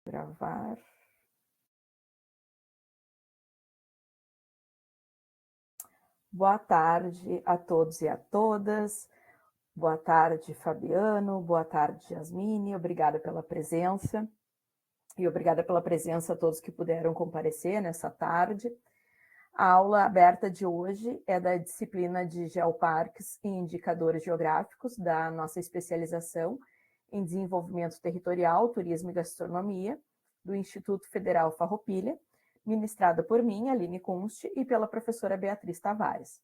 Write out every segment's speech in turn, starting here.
Gravar. Boa tarde a todos e a todas. Boa tarde, Fabiano. Boa tarde, Jasmine. Obrigada pela presença. E obrigada pela presença a todos que puderam comparecer nessa tarde. A aula aberta de hoje é da disciplina de Geoparques e Indicadores Geográficos da nossa especialização em Desenvolvimento Territorial, Turismo e Gastronomia, do Instituto Federal Farroupilha, ministrada por mim, Aline Kunst, e pela professora Beatriz Tavares.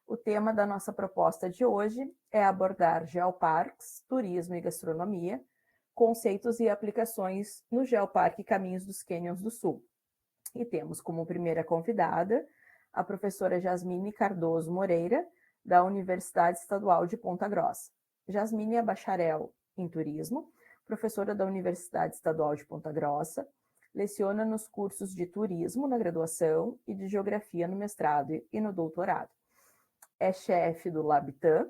O tema da nossa proposta de hoje é abordar geoparques, turismo e gastronomia, conceitos e aplicações no Geoparque Caminhos dos Cânions do Sul. E temos como primeira convidada a professora Jasmine Cardoso Moreira, da Universidade Estadual de Ponta Grossa. Jasmine é bacharel em turismo, professora da Universidade Estadual de Ponta Grossa, leciona nos cursos de turismo na graduação e de geografia no mestrado e no doutorado. É chefe do Labitam,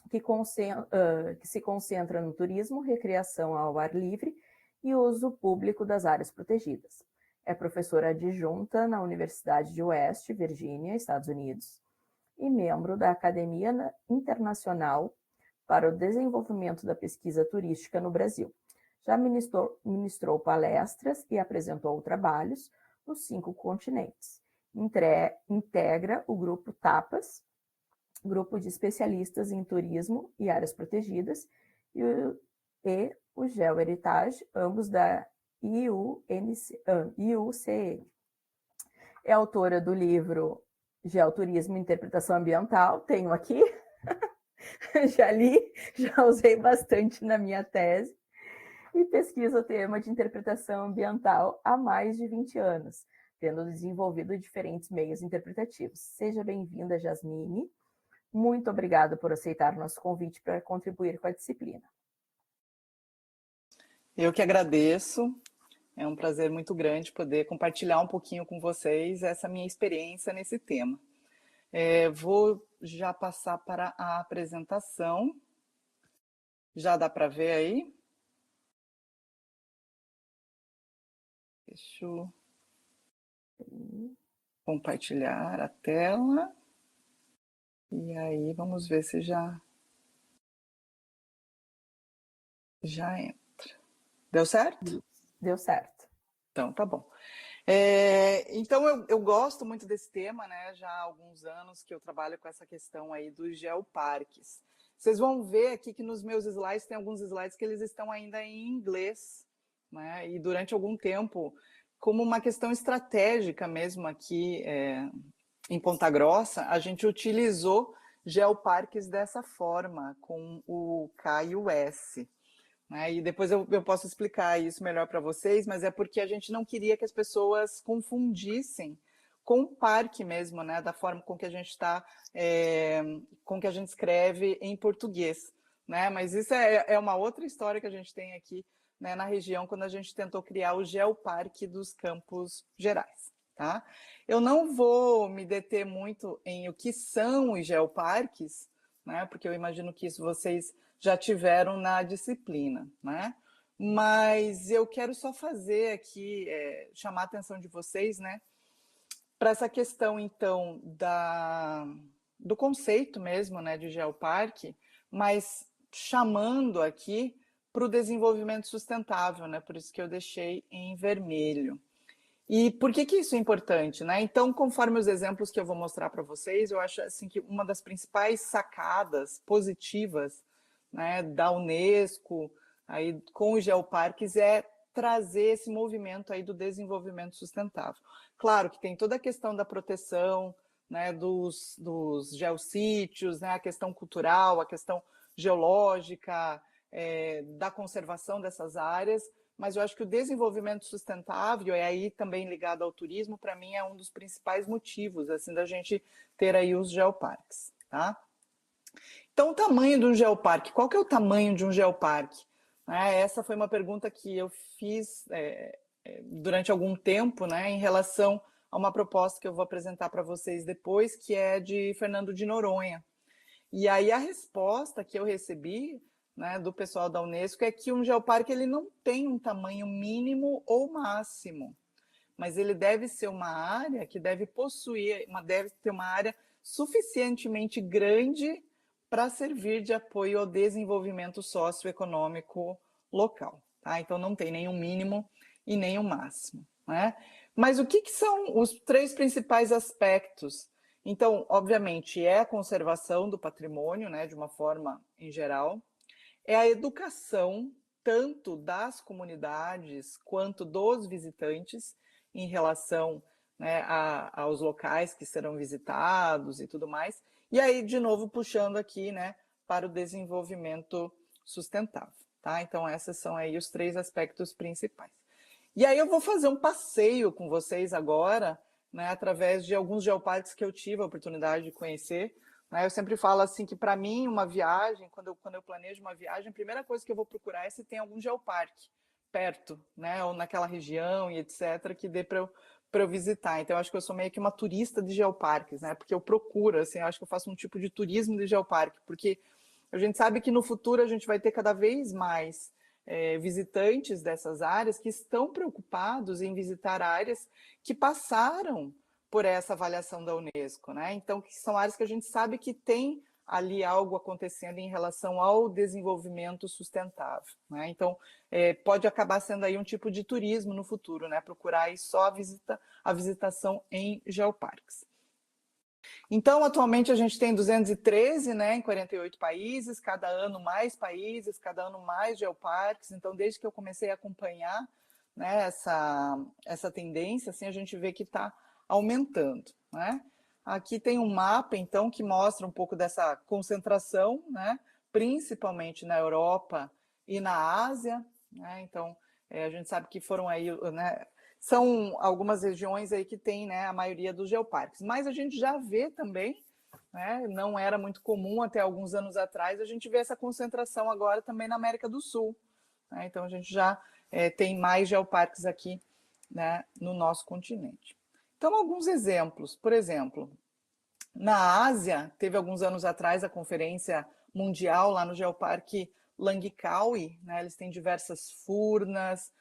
que se concentra no turismo, recreação ao ar livre e uso público das áreas protegidas. É professora adjunta na Universidade de West Virginia, Estados Unidos, e membro da Academia Internacional para o Desenvolvimento da Pesquisa Turística no Brasil. Já ministrou palestras e apresentou trabalhos nos 5 continentes. Integra o grupo TAPAS, grupo de especialistas em turismo e áreas protegidas, e o GeoHeritage, ambos da IUCN. É autora do livro Geoturismo e Interpretação Ambiental, tenho aqui, já li, já usei bastante na minha tese, e pesquisa o tema de interpretação ambiental há mais de 20 anos, tendo desenvolvido diferentes meios interpretativos. Seja bem-vinda, Jasmine. Muito obrigada por aceitar o nosso convite para contribuir com a disciplina. Eu que agradeço. É um prazer muito grande poder compartilhar um pouquinho com vocês essa minha experiência nesse tema. Vou já passar para a apresentação. Já dá para ver aí? Deixa eu compartilhar a tela. E aí, vamos ver se já entra. Deu certo? Deu certo. Então, tá bom. Então, eu gosto muito desse tema, né? Já há alguns anos que eu trabalho com essa questão aí dos geoparques. Vocês vão ver aqui que nos meus slides tem alguns slides que eles estão ainda em inglês, né? E durante algum tempo, como uma questão estratégica mesmo aqui em Ponta Grossa, a gente utilizou geoparques dessa forma, com o K e o S. Né? E depois eu posso explicar isso melhor para vocês, mas é porque a gente não queria que as pessoas confundissem com o parque mesmo, né? Da forma com que a gente está, com que a gente escreve em português. Né? Mas isso é uma outra história que a gente tem aqui, né, na região, quando a gente tentou criar o Geoparque dos Campos Gerais. Tá? Eu não vou me deter muito em o que são os geoparques, né? Porque eu imagino que isso vocês já tiveram na disciplina, né? Mas eu quero só fazer aqui, chamar a atenção de vocês, né, para essa questão, então, do conceito mesmo, né, de geoparque, mas chamando aqui para o desenvolvimento sustentável, né? Por isso que eu deixei em vermelho. E por que isso é importante, né? Então, conforme os exemplos que eu vou mostrar para vocês, eu acho assim que uma das principais sacadas positivas, né, da Unesco aí com os geoparques é trazer esse movimento aí do desenvolvimento sustentável. Claro que tem toda a questão da proteção, né, dos geossítios, né, a questão cultural, a questão geológica, da conservação dessas áreas, mas eu acho que o desenvolvimento sustentável, é aí também ligado ao turismo, para mim é um dos principais motivos, assim, da gente ter aí os geoparques, tá? Então, o tamanho de um geoparque, qual que é o tamanho de um geoparque? Essa foi uma pergunta que eu fiz durante algum tempo, né, em relação a uma proposta que eu vou apresentar para vocês depois, que é de Fernando de Noronha. E aí a resposta que eu recebi, né, do pessoal da Unesco é que um geoparque ele não tem um tamanho mínimo ou máximo, mas ele deve ser uma área que deve possuir, deve ter uma área suficientemente grande para servir de apoio ao desenvolvimento socioeconômico local. Tá? Então não tem nenhum mínimo e nem um máximo. Né? Mas o que são os 3 principais aspectos? Então, obviamente, é a conservação do patrimônio, né, de uma forma em geral, é a educação tanto das comunidades quanto dos visitantes em relação, né, aos locais que serão visitados e tudo mais. E aí, de novo, puxando aqui, né, para o desenvolvimento sustentável. Tá? Então, esses são aí os 3 aspectos principais. E aí eu vou fazer um passeio com vocês agora, né, através de alguns geoparques que eu tive a oportunidade de conhecer. Né? Eu sempre falo assim que, para mim, uma viagem, quando eu planejo uma viagem, a primeira coisa que eu vou procurar é se tem algum geoparque perto, né, ou naquela região e etc., que dê para eu visitar. Então, eu acho que eu sou meio que uma turista de geoparques, né, porque eu procuro, assim, eu acho que eu faço um tipo de turismo de geoparque, porque a gente sabe que no futuro a gente vai ter cada vez mais visitantes dessas áreas que estão preocupados em visitar áreas que passaram por essa avaliação da Unesco, né? Então, que são áreas que a gente sabe que tem ali algo acontecendo em relação ao desenvolvimento sustentável, né? Então, pode acabar sendo aí um tipo de turismo no futuro, né? Procurar aí só a visitação em geoparques. Então, atualmente a gente tem 213, né, em 48 países, cada ano mais países, cada ano mais geoparques. Então, desde que eu comecei a acompanhar, né, essa tendência, assim, a gente vê que está aumentando, né? Aqui tem um mapa, então, que mostra um pouco dessa concentração, né, principalmente na Europa e na Ásia, né? Então, a gente sabe que foram aí, né, são algumas regiões aí que tem, né, a maioria dos geoparques. Mas a gente já vê também, né, não era muito comum até alguns anos atrás, a gente vê essa concentração agora também na América do Sul. Né? Então a gente já tem mais geoparques aqui, né, no nosso continente. Então, alguns exemplos. Por exemplo, na Ásia, teve alguns anos atrás a Conferência Mundial lá no Geoparque Langkawi, né? Eles têm diversas furnas,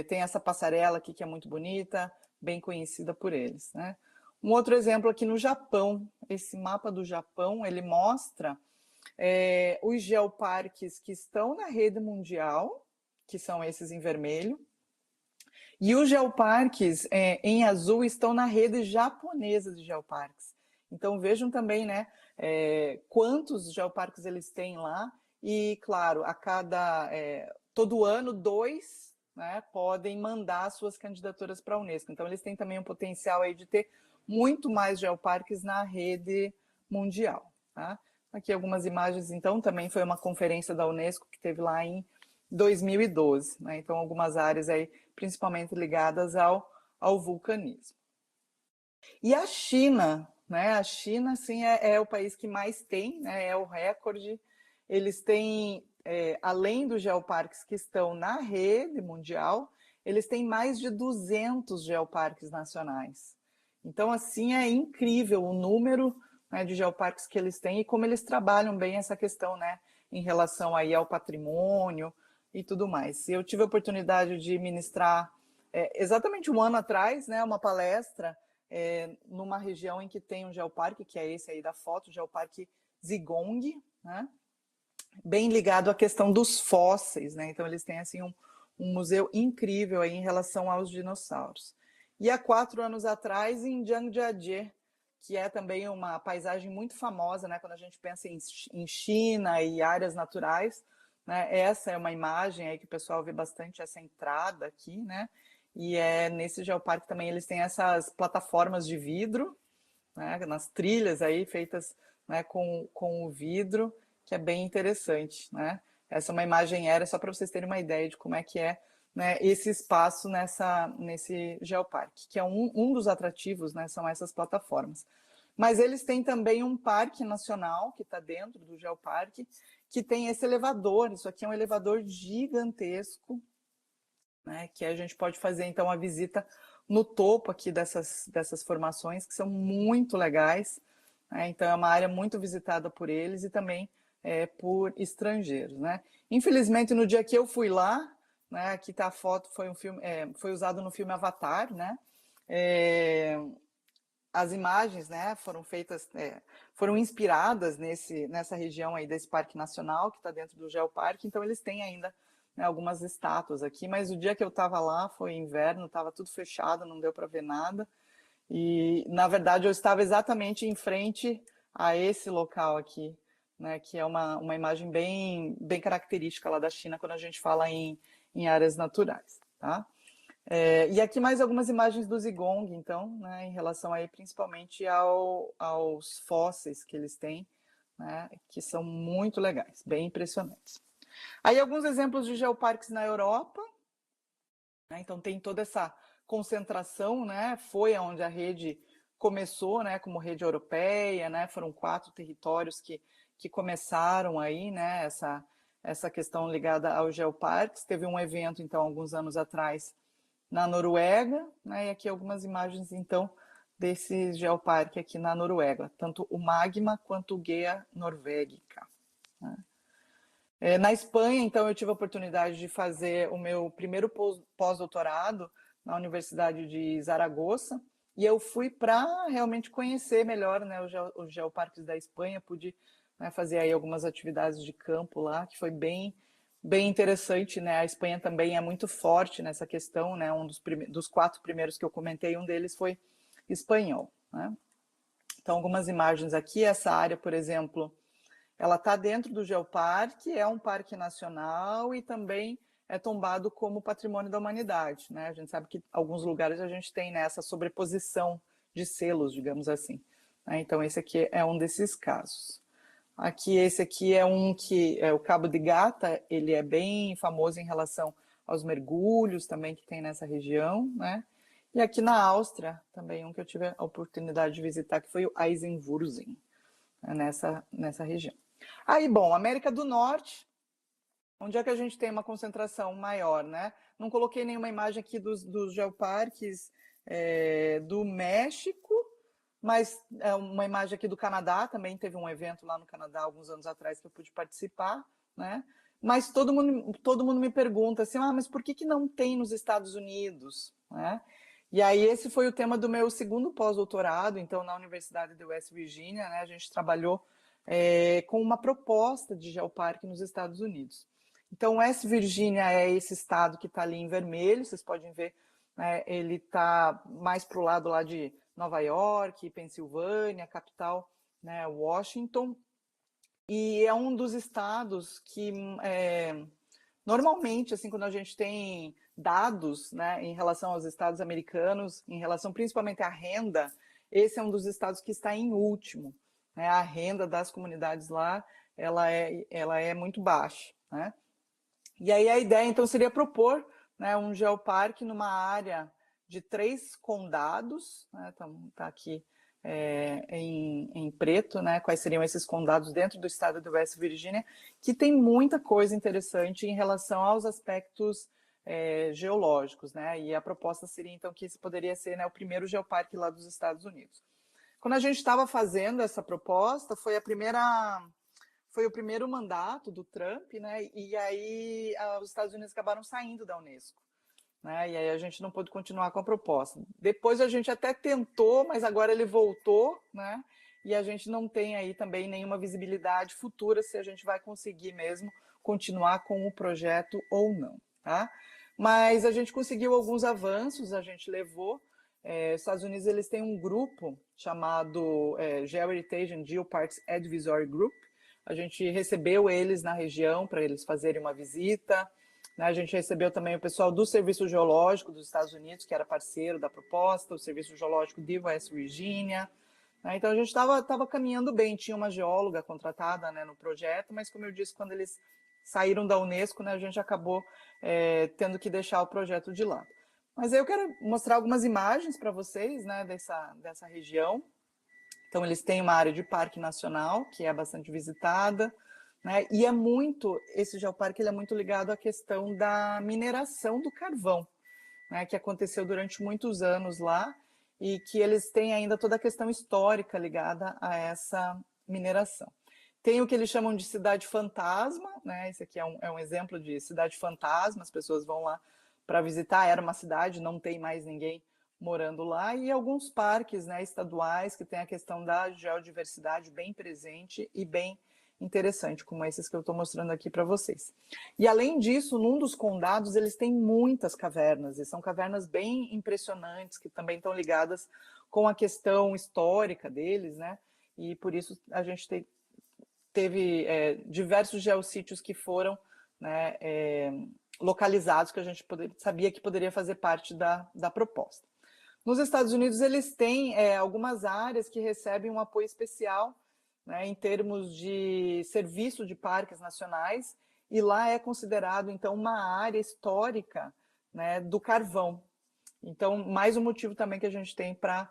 tem essa passarela aqui que é muito bonita, bem conhecida por eles, né? Um outro exemplo aqui no Japão, esse mapa do Japão, ele mostra os geoparques que estão na rede mundial, que são esses em vermelho, e os geoparques em azul estão na rede japonesa de geoparques. Então vejam também, né, quantos geoparques eles têm lá e, claro, todo ano 2, né, podem mandar suas candidaturas para a Unesco. Então eles têm também um potencial aí de ter muito mais geoparques na rede mundial. Tá? Aqui algumas imagens, então, também foi uma conferência da Unesco que teve lá em 2012. Né? Então algumas áreas aí, principalmente ligadas ao vulcanismo. E a China, né? A China, sim, é o país que mais tem, né? É o recorde. Eles têm, além dos geoparques que estão na rede mundial, eles têm mais de 200 geoparques nacionais. Então, assim, é incrível o número, né, de geoparques que eles têm e como eles trabalham bem essa questão, né, em relação aí ao patrimônio e tudo mais. Eu tive a oportunidade de ministrar exatamente um ano atrás, né, uma palestra numa região em que tem um geoparque, que é esse aí da foto, o Geoparque Zigong, né? Bem ligado à questão dos fósseis, né? Então eles têm assim um museu incrível aí em relação aos dinossauros. E há 4 anos atrás, em Zhangjiajie, que é também uma paisagem muito famosa, né? Quando a gente pensa em China e áreas naturais, né? Essa é uma imagem aí que o pessoal vê bastante, essa entrada aqui, né? E nesse geoparque também eles têm essas plataformas de vidro, né, nas trilhas aí feitas, né, com o vidro, que é bem interessante, né? Essa é uma imagem aérea só para vocês terem uma ideia de como é que é, né, esse espaço nesse geoparque, que é um dos atrativos, né, são essas plataformas. Mas eles têm também um parque nacional que está dentro do geoparque, que tem esse elevador. Isso aqui é um elevador gigantesco, né, que a gente pode fazer então a visita no topo aqui dessas formações, que são muito legais, né? Então é uma área muito visitada por eles e também por estrangeiros, né? Infelizmente, no dia que eu fui lá, né, aqui está a foto, foi usado no filme Avatar, né? As imagens, né, foram feitas, foram inspiradas nessa região aí desse Parque Nacional, que está dentro do Geoparque, então eles têm ainda, né, algumas estátuas aqui, mas o dia que eu estava lá foi inverno, estava tudo fechado, não deu para ver nada, e na verdade eu estava exatamente em frente a esse local aqui, né, que é uma imagem bem característica lá da China quando a gente fala em áreas naturais, tá? E aqui mais algumas imagens do Zigong, então, né, em relação aí principalmente aos fósseis que eles têm, né, que são muito legais, bem impressionantes. Aí alguns exemplos de geoparques na Europa, né, então tem toda essa concentração, né, foi onde a rede começou, né, como rede europeia, né, foram 4 territórios que começaram aí, né, essa questão ligada aos geoparques. Teve um evento, então, alguns anos atrás, na Noruega, né? E aqui algumas imagens, então, desse geoparque aqui na Noruega, tanto o Magma quanto o Gea Norvegica. Né? Na Espanha, então, eu tive a oportunidade de fazer o meu primeiro pós-doutorado na Universidade de Zaragoza, e eu fui para realmente conhecer melhor, né, os geoparques da Espanha, pude, né, fazer aí algumas atividades de campo lá, que foi bem interessante, né? A Espanha também é muito forte nessa questão, né? Um dos 4 primeiros que eu comentei, um deles foi espanhol, né? Então, algumas imagens aqui, essa área, por exemplo, ela está dentro do Geoparque, é um parque nacional e também é tombado como patrimônio da humanidade, né? A gente sabe que em alguns lugares a gente tem, né, essa sobreposição de selos, digamos assim, né? Então, esse aqui é um desses casos. Aqui, esse aqui é um que é o Cabo de Gata, ele é bem famoso em relação aos mergulhos também que tem nessa região, né? E aqui na Áustria, também um que eu tive a oportunidade de visitar, que foi o Eisenwurzen, né, nessa região. Aí, bom, América do Norte, onde é que a gente tem uma concentração maior, né? Não coloquei nenhuma imagem aqui dos geoparques do México, mas uma imagem aqui do Canadá, também teve um evento lá no Canadá alguns anos atrás que eu pude participar, né? Mas todo mundo me pergunta assim, mas por que não tem nos Estados Unidos, né? E aí esse foi o tema do meu segundo pós-doutorado, então na Universidade de West Virginia, né? A gente trabalhou com uma proposta de geoparque nos Estados Unidos. Então West Virginia é esse estado que está ali em vermelho, vocês podem ver, né? Ele está mais para o lado lá de Nova York, Pensilvânia, capital, né, Washington, e é um dos estados que normalmente, assim, quando a gente tem dados, né, em relação aos estados americanos, em relação principalmente à renda, esse é um dos estados que está em último, né? A renda das comunidades lá, ela é muito baixa, né? E aí a ideia, então, seria propor, né, um geoparque numa área de 3 condados, né, tá aqui em preto, né, quais seriam esses condados dentro do estado de West Virginia, que tem muita coisa interessante em relação aos aspectos geológicos, né, e a proposta seria, então, que esse poderia ser, né, o primeiro geoparque lá dos Estados Unidos. Quando a gente estava fazendo essa proposta, foi o primeiro mandato do Trump, né? E aí os Estados Unidos acabaram saindo da Unesco, né? E aí a gente não pôde continuar com a proposta. Depois a gente até tentou, mas agora ele voltou, né? E a gente não tem aí também nenhuma visibilidade futura se a gente vai conseguir mesmo continuar com o projeto ou não, tá? Mas a gente conseguiu alguns avanços, a gente levou. Os Estados Unidos eles têm um grupo chamado GeoHeritage and Geoparks Advisory Group. A gente recebeu eles na região para eles fazerem uma visita, né? A gente recebeu também o pessoal do Serviço Geológico dos Estados Unidos, que era parceiro da proposta, o Serviço Geológico de West Virginia, né? Então a gente estava caminhando bem, tinha uma geóloga contratada, né, no projeto, mas como eu disse, quando eles saíram da Unesco, né, a gente acabou tendo que deixar o projeto de lado. Mas aí eu quero mostrar algumas imagens para vocês, né, dessa região. Então, eles têm uma área de parque nacional, que é bastante visitada, né? E esse geoparque ele é muito ligado à questão da mineração do carvão, né? Que aconteceu durante muitos anos lá, e que eles têm ainda toda a questão histórica ligada a essa mineração. Tem o que eles chamam de cidade fantasma, né? Esse aqui é um exemplo de cidade fantasma, as pessoas vão lá para visitar, era uma cidade, não tem mais ninguém morando lá, e alguns parques, né, estaduais que tem a questão da geodiversidade bem presente e bem interessante, como esses que eu estou mostrando aqui para vocês. E além disso, num dos condados, eles têm muitas cavernas, e são cavernas bem impressionantes, que também estão ligadas com a questão histórica deles, né? E por isso a gente teve diversos geossítios que foram, né, localizados, que a gente sabia que poderia fazer parte da proposta. Nos Estados Unidos, eles têm algumas áreas que recebem um apoio especial, né, em termos de serviço de parques nacionais, e lá é considerado, então, uma área histórica, né, do carvão. Então, mais um motivo também que a gente tem para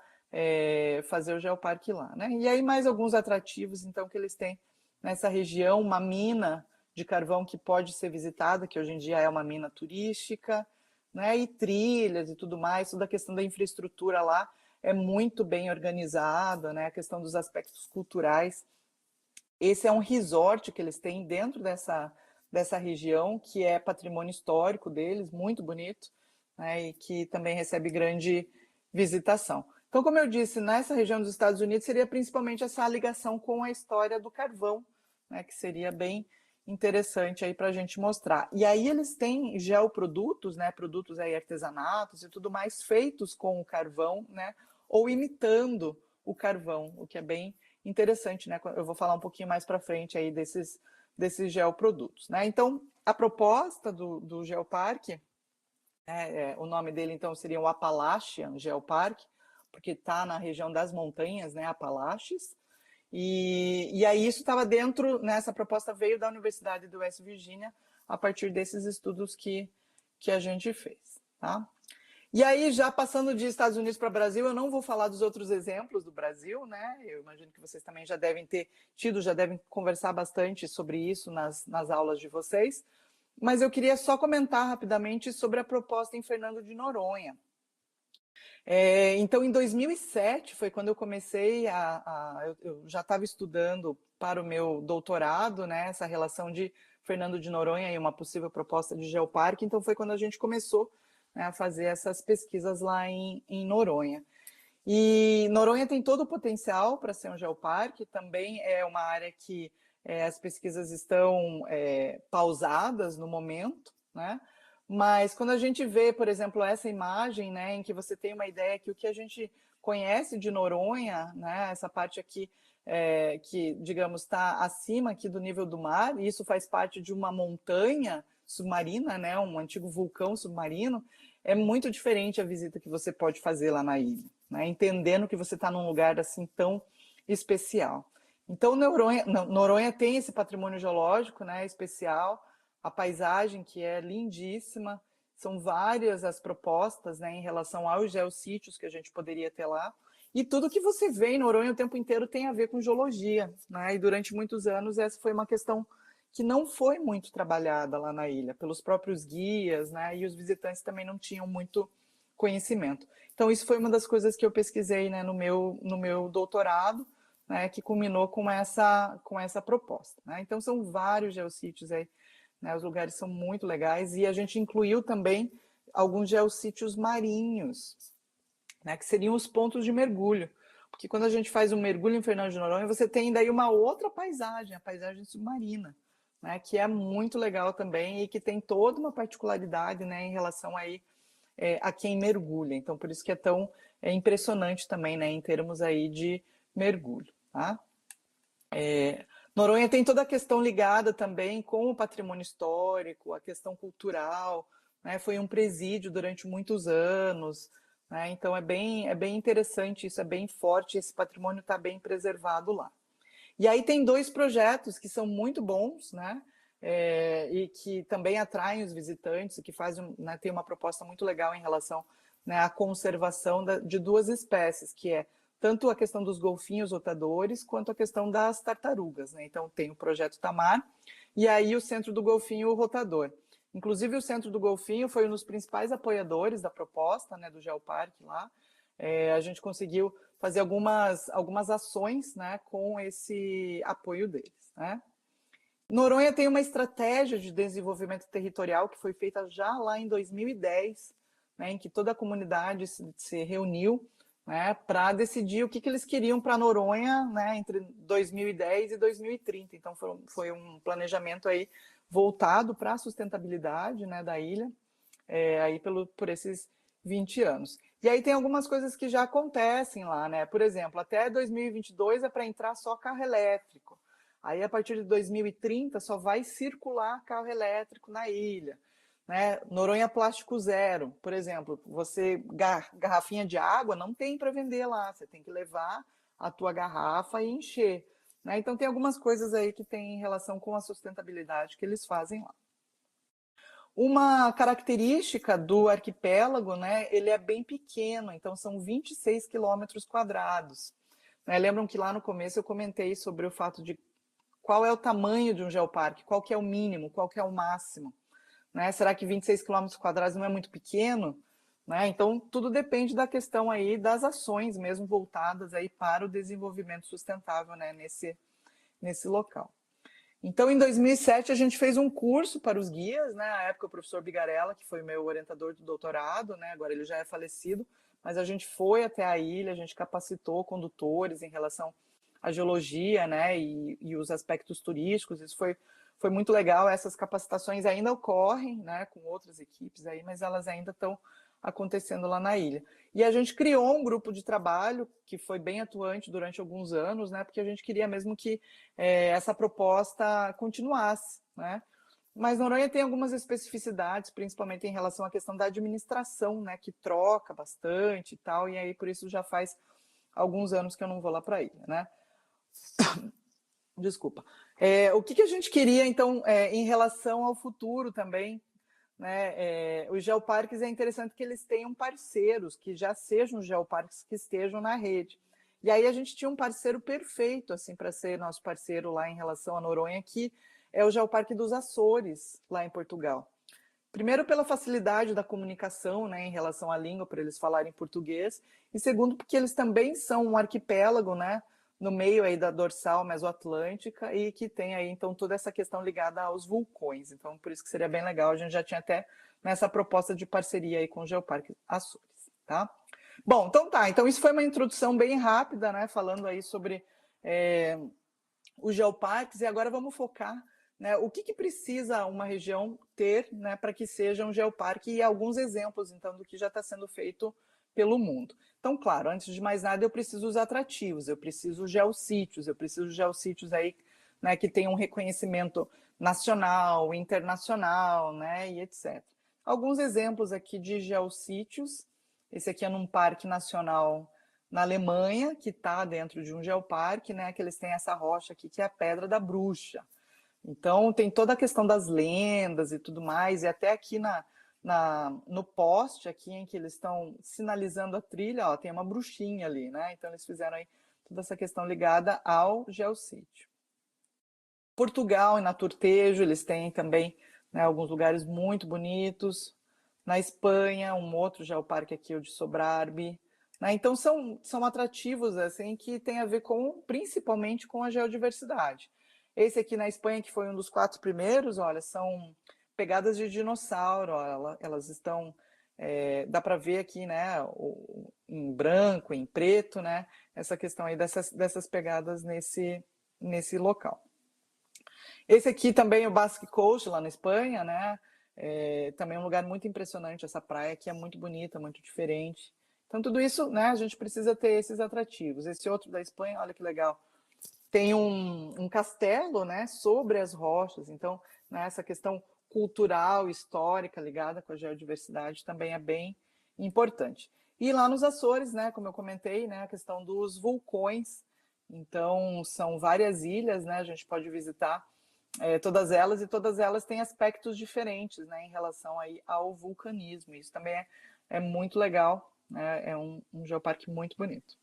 fazer o geoparque lá, né? E aí mais alguns atrativos, então, que eles têm nessa região, uma mina de carvão que pode ser visitada, que hoje em dia é uma mina turística, né? E trilhas e tudo mais, toda a questão da infraestrutura lá é muito bem organizada, né? A questão dos aspectos culturais. Esse é um resort que eles têm dentro dessa região, que é patrimônio histórico deles, muito bonito, né? E que também recebe grande visitação. Então, como eu disse, nessa região dos Estados Unidos seria principalmente essa ligação com a história do carvão, né, que seria bem interessante aí para a gente mostrar. E aí eles têm geoprodutos, né, produtos aí artesanatos e tudo mais feitos com o carvão, né, ou imitando o carvão, o que é bem interessante, né? Eu vou falar um pouquinho mais para frente aí desses geoprodutos, né? Então, a proposta do Geoparque, o nome dele então seria o Appalachian Geopark, porque está na região das montanhas, né, Apalaches, e aí isso estava dentro, nessa proposta veio da Universidade do West Virginia, a partir desses estudos que a gente fez, tá? E aí, já passando de Estados Unidos para Brasil, eu não vou falar dos outros exemplos do Brasil, né? Eu imagino que vocês também já devem ter tido, já devem conversar bastante sobre isso nas aulas de vocês, mas eu queria só comentar rapidamente sobre a proposta em Fernando de Noronha. Então, em 2007 foi quando eu comecei eu já estava estudando para o meu doutorado, né, essa relação de Fernando de Noronha e uma possível proposta de geoparque, então foi quando a gente começou, né, a fazer essas pesquisas lá em Noronha. E Noronha tem todo o potencial para ser um geoparque, também é uma área que as pesquisas estão pausadas no momento, né? Mas quando a gente vê, por exemplo, essa imagem, né, em que você tem uma ideia que o que a gente conhece de Noronha, né, essa parte aqui que, digamos, está acima aqui do nível do mar, e isso faz parte de uma montanha submarina, né, um antigo vulcão submarino, é muito diferente a visita que você pode fazer lá na ilha, né, entendendo que você está num lugar assim tão especial. Então, Noronha tem esse patrimônio geológico, né, especial, a paisagem que é lindíssima, são várias as propostas, né, em relação aos geossítios que a gente poderia ter lá, e tudo que você vê em Noronha o tempo inteiro tem a ver com geologia, né, e durante muitos anos essa foi uma questão que não foi muito trabalhada lá na ilha, pelos próprios guias, né, e os visitantes também não tinham muito conhecimento. Então isso foi uma das coisas que eu pesquisei, né, no meu doutorado, né, que culminou com essa proposta, né? Então são vários geossítios aí, né, os lugares são muito legais, e a gente incluiu também alguns geossítios marinhos, né, que seriam os pontos de mergulho, porque quando a gente faz um mergulho em Fernando de Noronha, você tem daí uma outra paisagem, a paisagem submarina, né, que é muito legal também e que tem toda uma particularidade, né, em relação aí a quem mergulha. Então, por isso que é tão impressionante também, né, em termos aí de mergulho, tá? Noronha tem toda a questão ligada também com o patrimônio histórico, a questão cultural, né? Foi um presídio durante muitos anos, né? Então é bem interessante isso, é bem forte, esse patrimônio está bem preservado lá. E aí tem dois projetos que são muito bons, né? E que também atraem os visitantes, e que fazem, né, tem uma proposta muito legal em relação, né, à conservação de duas espécies, que é tanto a questão dos golfinhos rotadores, quanto a questão das tartarugas, né? Então tem o projeto Tamar, e aí o Centro do Golfinho Rotador. Inclusive o Centro do Golfinho foi um dos principais apoiadores da proposta, né, do Geoparque lá, a gente conseguiu fazer algumas ações, né, com esse apoio deles, né? Noronha tem uma estratégia de desenvolvimento territorial que foi feita já lá em 2010, né, em que toda a comunidade se reuniu, né, para decidir o que eles queriam para Noronha, né, entre 2010 e 2030. Então foi um planejamento aí voltado para a sustentabilidade, né, da ilha, aí por esses 20 anos. E aí tem algumas coisas que já acontecem lá, né? Por exemplo, até 2022 é para entrar só carro elétrico. Aí, a partir de 2030, só vai circular carro elétrico na ilha. Né? Noronha Plástico Zero, por exemplo, você, garrafinha de água não tem para vender lá, você tem que levar a tua garrafa e encher. Né? Então, tem algumas coisas aí que tem relação com a sustentabilidade que eles fazem lá. Uma característica do arquipélago, né, ele é bem pequeno, então são 26 quilômetros quadrados. Né? Lembram que lá no começo eu comentei sobre o fato de qual é o tamanho de um geoparque, qual que é o mínimo, qual que é o máximo. Né? Será que 26 quilômetros quadrados não é muito pequeno? Né? Então, tudo depende da questão aí das ações mesmo voltadas aí para o desenvolvimento sustentável, né, nesse local. Então, em 2007, a gente fez um curso para os guias, né? Na época, o professor Bigarella, que foi meu orientador do doutorado, né? Agora ele já é falecido, mas a gente foi até a ilha, a gente capacitou condutores em relação à geologia, né? E os aspectos turísticos. Isso foi muito legal. Essas capacitações ainda ocorrem, né? Com outras equipes aí, mas elas ainda estão acontecendo lá na ilha. E a gente criou um grupo de trabalho que foi bem atuante durante alguns anos, né? Porque a gente queria mesmo que essa proposta continuasse, né? Mas Noronha tem algumas especificidades, principalmente em relação à questão da administração, né? Que troca bastante e tal, e aí por isso já faz alguns anos que eu não vou lá para a ilha, né? Desculpa. O que a gente queria, então, em relação ao futuro também, né? Os geoparques é interessante que eles tenham parceiros, que já sejam geoparques que estejam na rede. E aí a gente tinha um parceiro perfeito assim para ser nosso parceiro lá em relação a Noronha, que é o Geoparque dos Açores, lá em Portugal. Primeiro, pela facilidade da comunicação, né, em relação à língua, para eles falarem português, e segundo, porque eles também são um arquipélago, né, no meio aí da dorsal mesoatlântica e que tem aí, então, toda essa questão ligada aos vulcões. Então, por isso que seria bem legal, a gente já tinha até nessa proposta de parceria aí com o Geoparque Açores, tá? Bom, então tá, então isso foi uma introdução bem rápida, né, falando aí sobre os geoparques, e agora vamos focar, né, o que precisa uma região ter, né, para que seja um geoparque, e alguns exemplos, então, do que já está sendo feito pelo mundo. Então, claro, antes de mais nada, eu preciso dos atrativos, eu preciso geossítios aí, né, que tenham um reconhecimento nacional, internacional, né, e etc. Alguns exemplos aqui de geossítios. Esse aqui é num parque nacional na Alemanha, que está dentro de um geoparque, né, que eles têm essa rocha aqui, que é a Pedra da Bruxa. Então, tem toda a questão das lendas e tudo mais, e até aqui no poste, aqui em que eles estão sinalizando a trilha, ó, tem uma bruxinha ali, né? Então, eles fizeram aí toda essa questão ligada ao geossítio. Portugal e Naturtejo, eles têm também, né, alguns lugares muito bonitos. Na Espanha, um outro geoparque aqui, o de Sobrarbe. Né? Então, são atrativos assim, que tem a ver principalmente com a geodiversidade. Esse aqui na Espanha, que foi um dos 4 primeiros, olha, são pegadas de dinossauro, ó, elas estão, dá para ver aqui, né, em branco, em preto, né, essa questão aí dessas pegadas nesse local. Esse aqui também, o Basque Coast, lá na Espanha, né, também é um lugar muito impressionante, essa praia que é muito bonita, muito diferente. Então, tudo isso, né, a gente precisa ter esses atrativos. Esse outro da Espanha, olha que legal, tem um castelo, né, sobre as rochas. Então, né, essa questão cultural, histórica, ligada com a geodiversidade também é bem importante. E lá nos Açores, né, como eu comentei, né, a questão dos vulcões. Então, são várias ilhas, né, a gente pode visitar todas elas, e todas elas têm aspectos diferentes, né, em relação aí ao vulcanismo. Isso também é muito legal, né, é um geoparque muito bonito.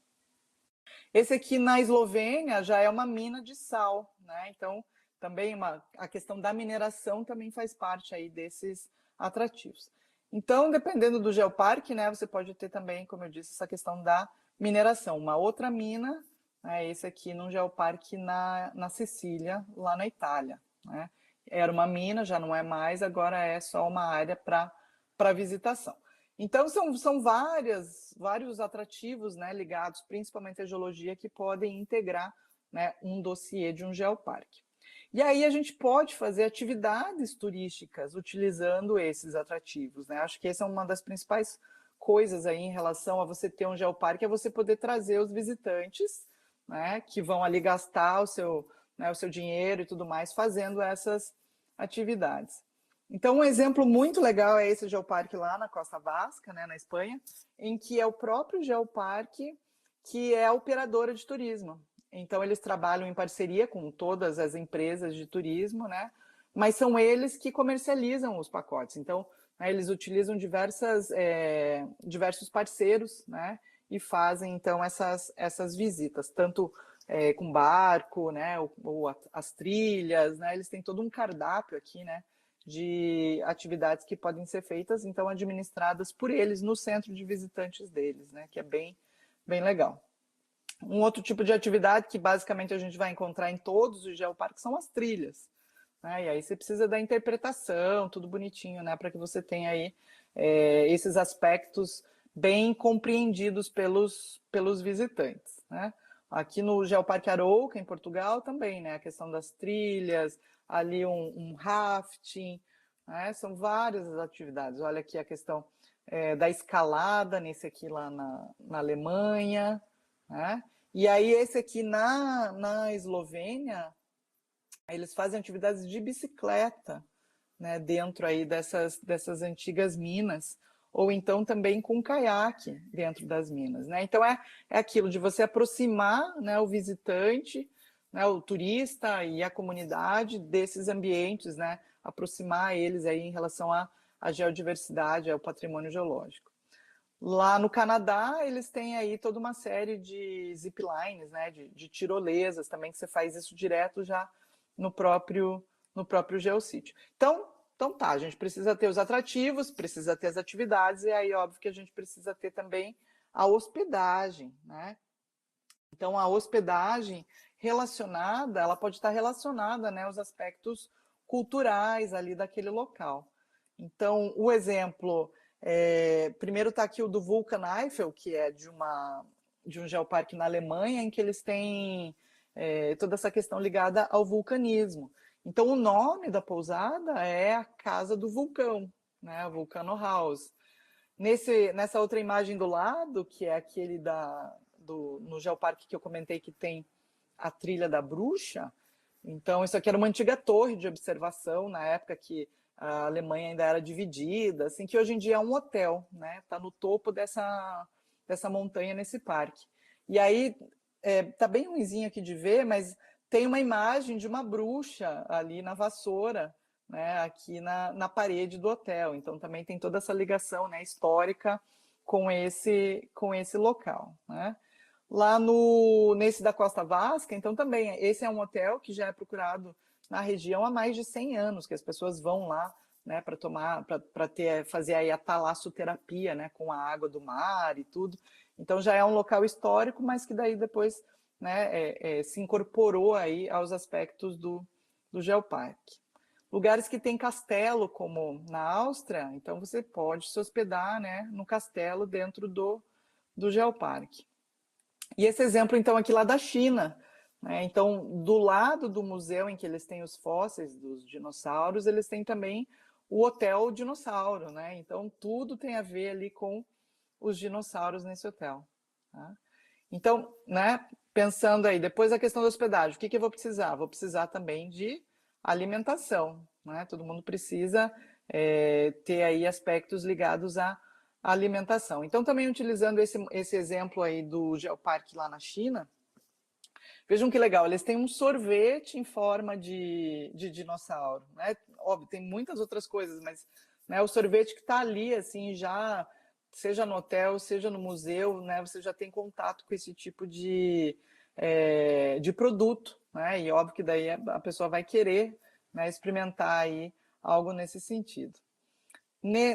Esse aqui na Eslovênia já é uma mina de sal, né? Então, também a questão da mineração também faz parte aí desses atrativos. Então, dependendo do geoparque, né, você pode ter também, como eu disse, essa questão da mineração. Uma outra mina, né, esse aqui num geoparque na Sicília, lá na Itália, né? Era uma mina, já não é mais, agora é só uma área para visitação. Então, são vários atrativos, né, ligados principalmente à geologia que podem integrar, né, um dossiê de um geoparque. E aí a gente pode fazer atividades turísticas utilizando esses atrativos, né? Acho que essa é uma das principais coisas aí em relação a você ter um geoparque, é você poder trazer os visitantes, né, que vão ali gastar o seu dinheiro e tudo mais fazendo essas atividades. Então, um exemplo muito legal é esse geoparque lá na Costa Vasca, né, na Espanha, em que é o próprio geoparque que é a operadora de turismo. Então, eles trabalham em parceria com todas as empresas de turismo, né? Mas são eles que comercializam os pacotes. Então, né, eles utilizam diversos parceiros, né? E fazem, então, essas visitas, tanto com barco, né? Ou as trilhas, né? Eles têm todo um cardápio aqui, né? De atividades que podem ser feitas, então, administradas por eles no centro de visitantes deles, né? Que é bem legal. Um outro tipo de atividade que basicamente a gente vai encontrar em todos os geoparques são as trilhas, né? E aí você precisa da interpretação, tudo bonitinho, né? Para que você tenha aí esses aspectos bem compreendidos pelos visitantes, né? Aqui no Geoparque Arouca, em Portugal, também, né? A questão das trilhas, ali um rafting, né? São várias as atividades. Olha aqui a questão da escalada, nesse aqui lá na Alemanha, né? E aí esse aqui na Eslovênia, eles fazem atividades de bicicleta, né, dentro aí dessas antigas minas, ou então também com caiaque dentro das minas, né? Então é aquilo de você aproximar, né, o visitante, né, o turista e a comunidade desses ambientes, né? Aproximar eles aí em relação à geodiversidade, ao patrimônio geológico. Lá no Canadá, eles têm aí toda uma série de ziplines, né, de tirolesas também, que você faz isso direto já no próprio geossítio. Então tá, a gente precisa ter os atrativos, precisa ter as atividades, e aí óbvio que a gente precisa ter também a hospedagem, né? Então a hospedagem relacionada, ela pode estar relacionada, né, aos aspectos culturais ali daquele local. Então, o exemplo, primeiro está aqui o do Vulcan Eifel, que é de um geoparque na Alemanha, em que eles têm toda essa questão ligada ao vulcanismo. Então, o nome da pousada é a Casa do Vulcão, né, Vulcano House. Nessa outra imagem do lado, que é aquele no geoparque que eu comentei que tem a Trilha da Bruxa, então isso aqui era uma antiga torre de observação na época que a Alemanha ainda era dividida, assim, que hoje em dia é um hotel, né? Está no topo dessa montanha nesse parque. E aí tá bem ruimzinho aqui de ver, mas tem uma imagem de uma bruxa ali na vassoura, né, aqui na parede do hotel. Então também tem toda essa ligação, né, histórica com esse local, né? Lá nesse da Costa Vasca, então também, esse é um hotel que já é procurado na região há mais de 100 anos, que as pessoas vão lá, né, fazer aí a talassoterapia, né, com a água do mar e tudo. Então já é um local histórico, mas que daí depois, né, se incorporou aí aos aspectos do geoparque. Lugares que tem castelo, como na Áustria, então você pode se hospedar, né, no castelo dentro do geoparque. E esse exemplo, então, aqui lá da China, né? Então, do lado do museu em que eles têm os fósseis dos dinossauros, eles têm também o Hotel Dinossauro, né? Então, tudo tem a ver ali com os dinossauros nesse hotel. Tá? Então, né, pensando aí, depois a questão da hospedagem, o que eu vou precisar? Vou precisar também de alimentação, né? Todo mundo precisa ter aí aspectos ligados à alimentação. Então, também utilizando esse exemplo aí do geoparque lá na China, vejam que legal, eles têm um sorvete em forma de dinossauro, né? Óbvio, tem muitas outras coisas, mas né, o sorvete que está ali, assim, já, seja no hotel, seja no museu, né? Você já tem contato com esse tipo de produto, né? E óbvio que daí a pessoa vai querer, né, experimentar aí algo nesse sentido.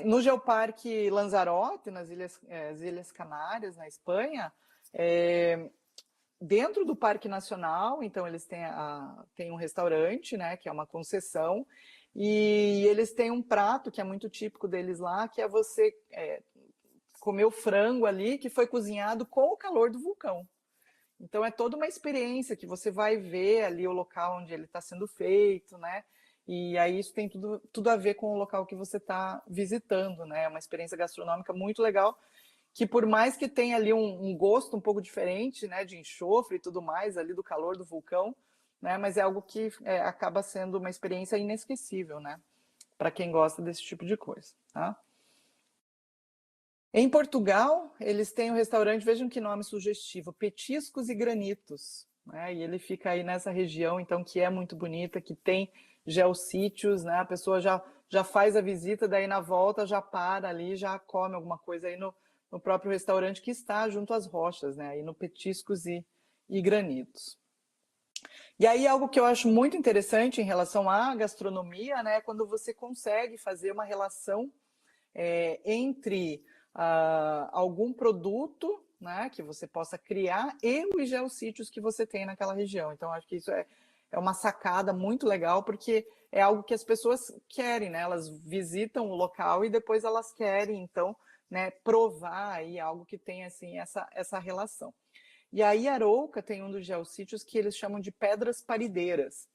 No Geoparque Lanzarote, nas Ilhas Canárias, na Espanha, dentro do Parque Nacional, então eles têm um restaurante, né, que é uma concessão, e eles têm um prato que é muito típico deles lá, que é você comer o frango ali, que foi cozinhado com o calor do vulcão. Então é toda uma experiência que você vai ver ali o local onde ele está sendo feito, né? E aí isso tem tudo a ver com o local que você está visitando, né? É uma experiência gastronômica muito legal, que por mais que tenha ali um gosto um pouco diferente, né? De enxofre e tudo mais, ali do calor do vulcão, né? Mas é algo que acaba sendo uma experiência inesquecível, né? Para quem gosta desse tipo de coisa, tá? Em Portugal, eles têm um restaurante, vejam que nome sugestivo, Petiscos e Granitos, né? E ele fica aí nessa região, então, que é muito bonita, que tem geossítios, né? A pessoa já faz a visita, daí na volta já para ali, já come alguma coisa aí no próprio restaurante que está junto às rochas, né? Aí no Petiscos e Granitos. E aí algo que eu acho muito interessante em relação à gastronomia, né? É quando você consegue fazer uma relação entre algum produto, né, que você possa criar e os geossítios que você tem naquela região. Então, acho que isso é uma sacada muito legal, porque é algo que as pessoas querem, né? Elas visitam o local e depois elas querem, então, né, provar aí algo que tem assim essa relação. E aí Arouca tem um dos geossítios que eles chamam de pedras parideiras,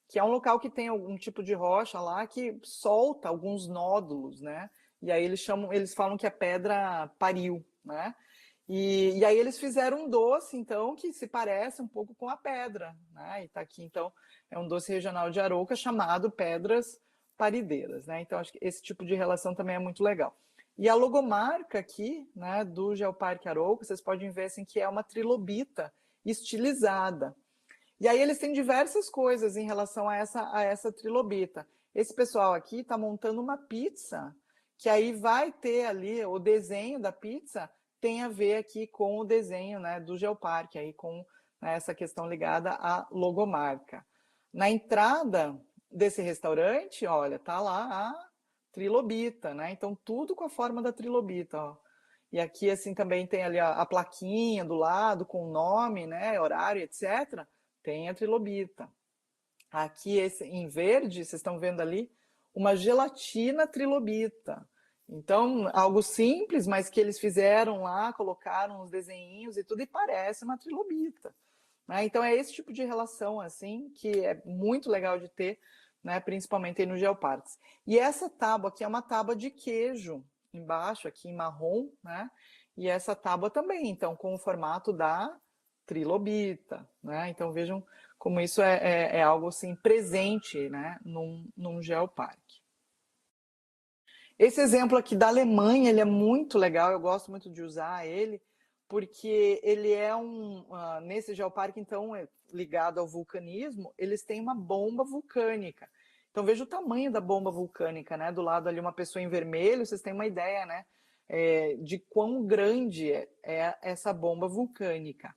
que é um local que tem algum tipo de rocha lá que solta alguns nódulos, né? E aí eles falam que a pedra pariu, né? E aí eles fizeram um doce, então, que se parece um pouco com a pedra, né? E tá aqui, então, é um doce regional de Arouca chamado Pedras Parideiras, né? Então, acho que esse tipo de relação também é muito legal. E a logomarca aqui, né, do Geoparque Arouca, vocês podem ver assim que é uma trilobita estilizada. E aí eles têm diversas coisas em relação a essa trilobita. Esse pessoal aqui está montando uma pizza, que aí vai ter ali o desenho da pizza, tem a ver aqui com o desenho, né, do Geoparque, aí com, né, essa questão ligada à logomarca. Na entrada desse restaurante, olha, tá lá a trilobita, né? Então tudo com a forma da trilobita, ó. E aqui assim também tem ali a plaquinha do lado com o nome, né, horário, etc. Tem a trilobita. Aqui em verde, vocês estão vendo ali, uma gelatina trilobita. Então, algo simples, mas que eles fizeram lá, colocaram os desenhinhos e tudo, e parece uma trilobita. Né? Então, é esse tipo de relação, assim, que é muito legal de ter, né? Principalmente aí no Geoparques. E essa tábua aqui é uma tábua de queijo, embaixo, aqui em marrom, né? E essa tábua também, então, com o formato da trilobita, né? Então, vejam como isso é algo, assim, presente, né? Num Geoparque. Esse exemplo aqui da Alemanha, ele é muito legal, eu gosto muito de usar ele, porque ele é nesse geoparque, então, ligado ao vulcanismo, eles têm uma bomba vulcânica. Então, veja o tamanho da bomba vulcânica, né? Do lado ali, uma pessoa em vermelho, vocês têm uma ideia, né? De quão grande é essa bomba vulcânica.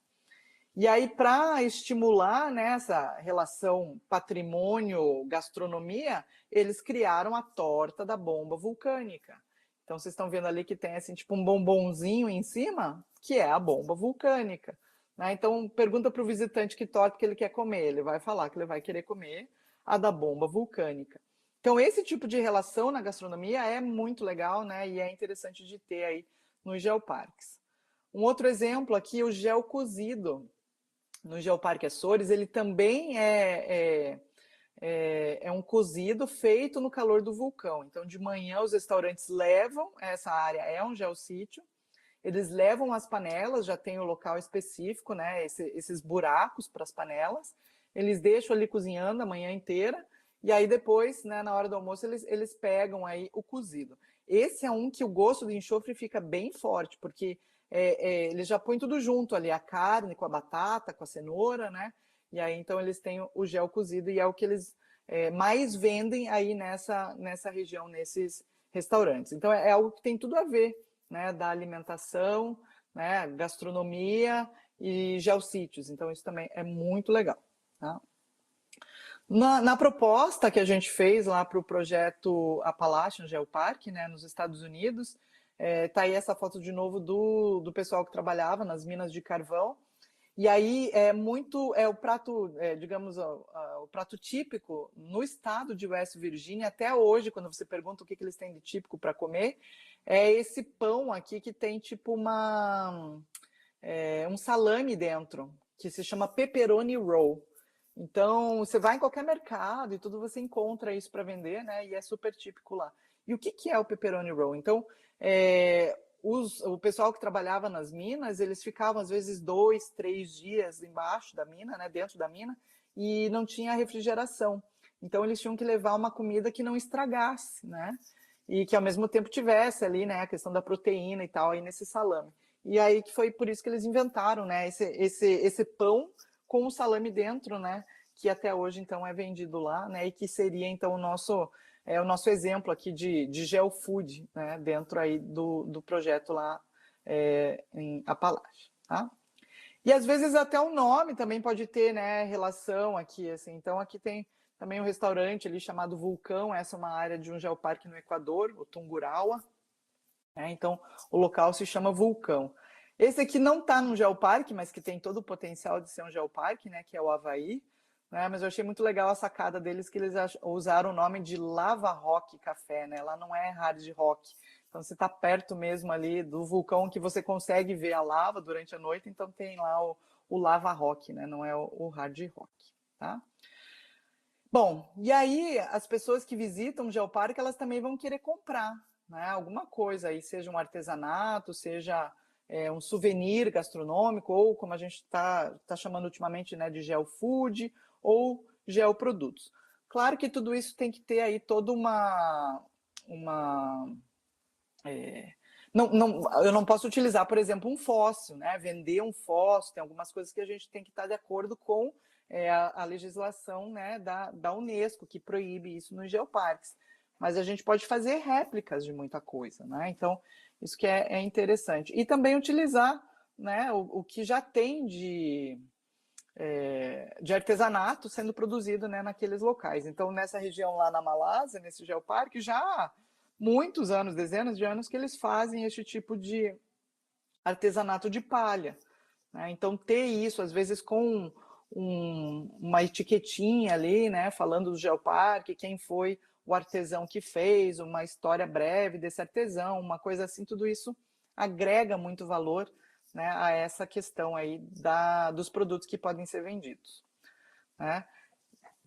E aí, para estimular, né, essa relação patrimônio-gastronomia, eles criaram a torta da bomba vulcânica. Então, vocês estão vendo ali que tem assim, tipo um bombonzinho em cima, que é a bomba vulcânica. Né? Então, pergunta para o visitante que torta que ele quer comer. Ele vai falar que ele vai querer comer a da bomba vulcânica. Então, esse tipo de relação na gastronomia é muito legal, né? E é interessante de ter aí nos geoparques. Um outro exemplo aqui, o gel cozido. No Geoparque Açores, ele também é um cozido feito no calor do vulcão. Então, de manhã, os restaurantes levam, essa área é um geossítio, eles levam as panelas, já tem o local específico, né? Esses buracos para as panelas, eles deixam ali cozinhando a manhã inteira, e aí depois, né, na hora do almoço, eles pegam aí o cozido. Esse é um que o gosto do enxofre fica bem forte, porque eles já põem tudo junto ali, a carne com a batata, com a cenoura, né? E aí, então, eles têm o gel cozido e é o que eles mais vendem aí nessa região, nesses restaurantes. Então, é algo que tem tudo a ver, né? Da alimentação, né? Gastronomia e geossítios. Então, isso também é muito legal, tá? Na proposta que a gente fez lá para o projeto Appalachian Geopark, né, nos Estados Unidos, tá aí essa foto de novo do pessoal que trabalhava nas minas de carvão. E aí o prato, digamos, o prato típico no estado de West Virginia, até hoje, quando você pergunta o que eles têm de típico para comer, é esse pão aqui que tem tipo um salame dentro, que se chama pepperoni roll. Então, você vai em qualquer mercado e tudo, você encontra isso para vender, né? E é super típico lá. E o que é o pepperoni roll? Então, o pessoal que trabalhava nas minas, eles ficavam às vezes 2, 3 dias embaixo da mina, né? Dentro da mina, e não tinha refrigeração. Então, eles tinham que levar uma comida que não estragasse, né? E que ao mesmo tempo tivesse ali, né? A questão da proteína e tal, aí nesse salame. E aí que foi por isso que eles inventaram, né? Esse pão com o salame dentro, né? Que até hoje então é vendido lá, né? E que seria então o nosso exemplo aqui de geofood, né? Dentro aí do projeto lá em Appalachia, tá? E às vezes até o nome também pode ter, né? Relação aqui, assim. Então aqui tem também um restaurante ali chamado Vulcão. Essa é uma área de um geoparque no Equador, o Tungurahua. Então, o local se chama Vulcão. Esse aqui não está num geoparque, mas que tem todo o potencial de ser um geoparque, né, que é o Havaí. Né, mas eu achei muito legal a sacada deles, que eles usaram o nome de Lava Rock Café. Né, lá não é hard rock. Então, você está perto mesmo ali do vulcão, que você consegue ver a lava durante a noite. Então, tem lá o Lava Rock, né, não é o hard rock. Tá? Bom, e aí as pessoas que visitam o geoparque, elas também vão querer comprar, né, alguma coisa aí, seja um artesanato, seja um souvenir gastronômico, ou como a gente está chamando ultimamente, né, de geofood, ou geoprodutos. Claro que tudo isso tem que ter aí toda eu não posso utilizar, por exemplo, um fóssil, né? Vender um fóssil, tem algumas coisas que a gente tem que estar de acordo com a legislação, né, da Unesco, que proíbe isso nos geoparques. Mas a gente pode fazer réplicas de muita coisa, né? Então, isso que é interessante. E também utilizar, né, o que já tem de artesanato sendo produzido, né, naqueles locais. Então, nessa região lá na Malásia, nesse geoparque, já há muitos anos, dezenas de anos, que eles fazem esse tipo de artesanato de palha. Né? Então, ter isso, às vezes, com uma etiquetinha ali, né, falando do geoparque, quem foi o artesão que fez, uma história breve desse artesão, uma coisa assim, tudo isso agrega muito valor, né, a essa questão aí dos produtos que podem ser vendidos. Né?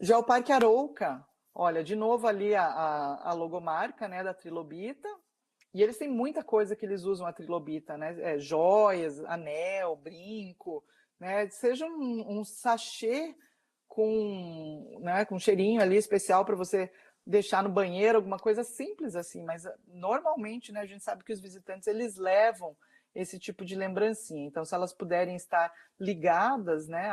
Já o Parque Arouca, olha, de novo ali a logomarca, né, da Trilobita, e eles têm muita coisa que eles usam a Trilobita, né, joias, anel, brinco, né, seja um sachê com cheirinho ali especial para você deixar no banheiro, alguma coisa simples assim, mas normalmente, né, a gente sabe que os visitantes, eles levam esse tipo de lembrancinha, então se elas puderem estar ligadas, né,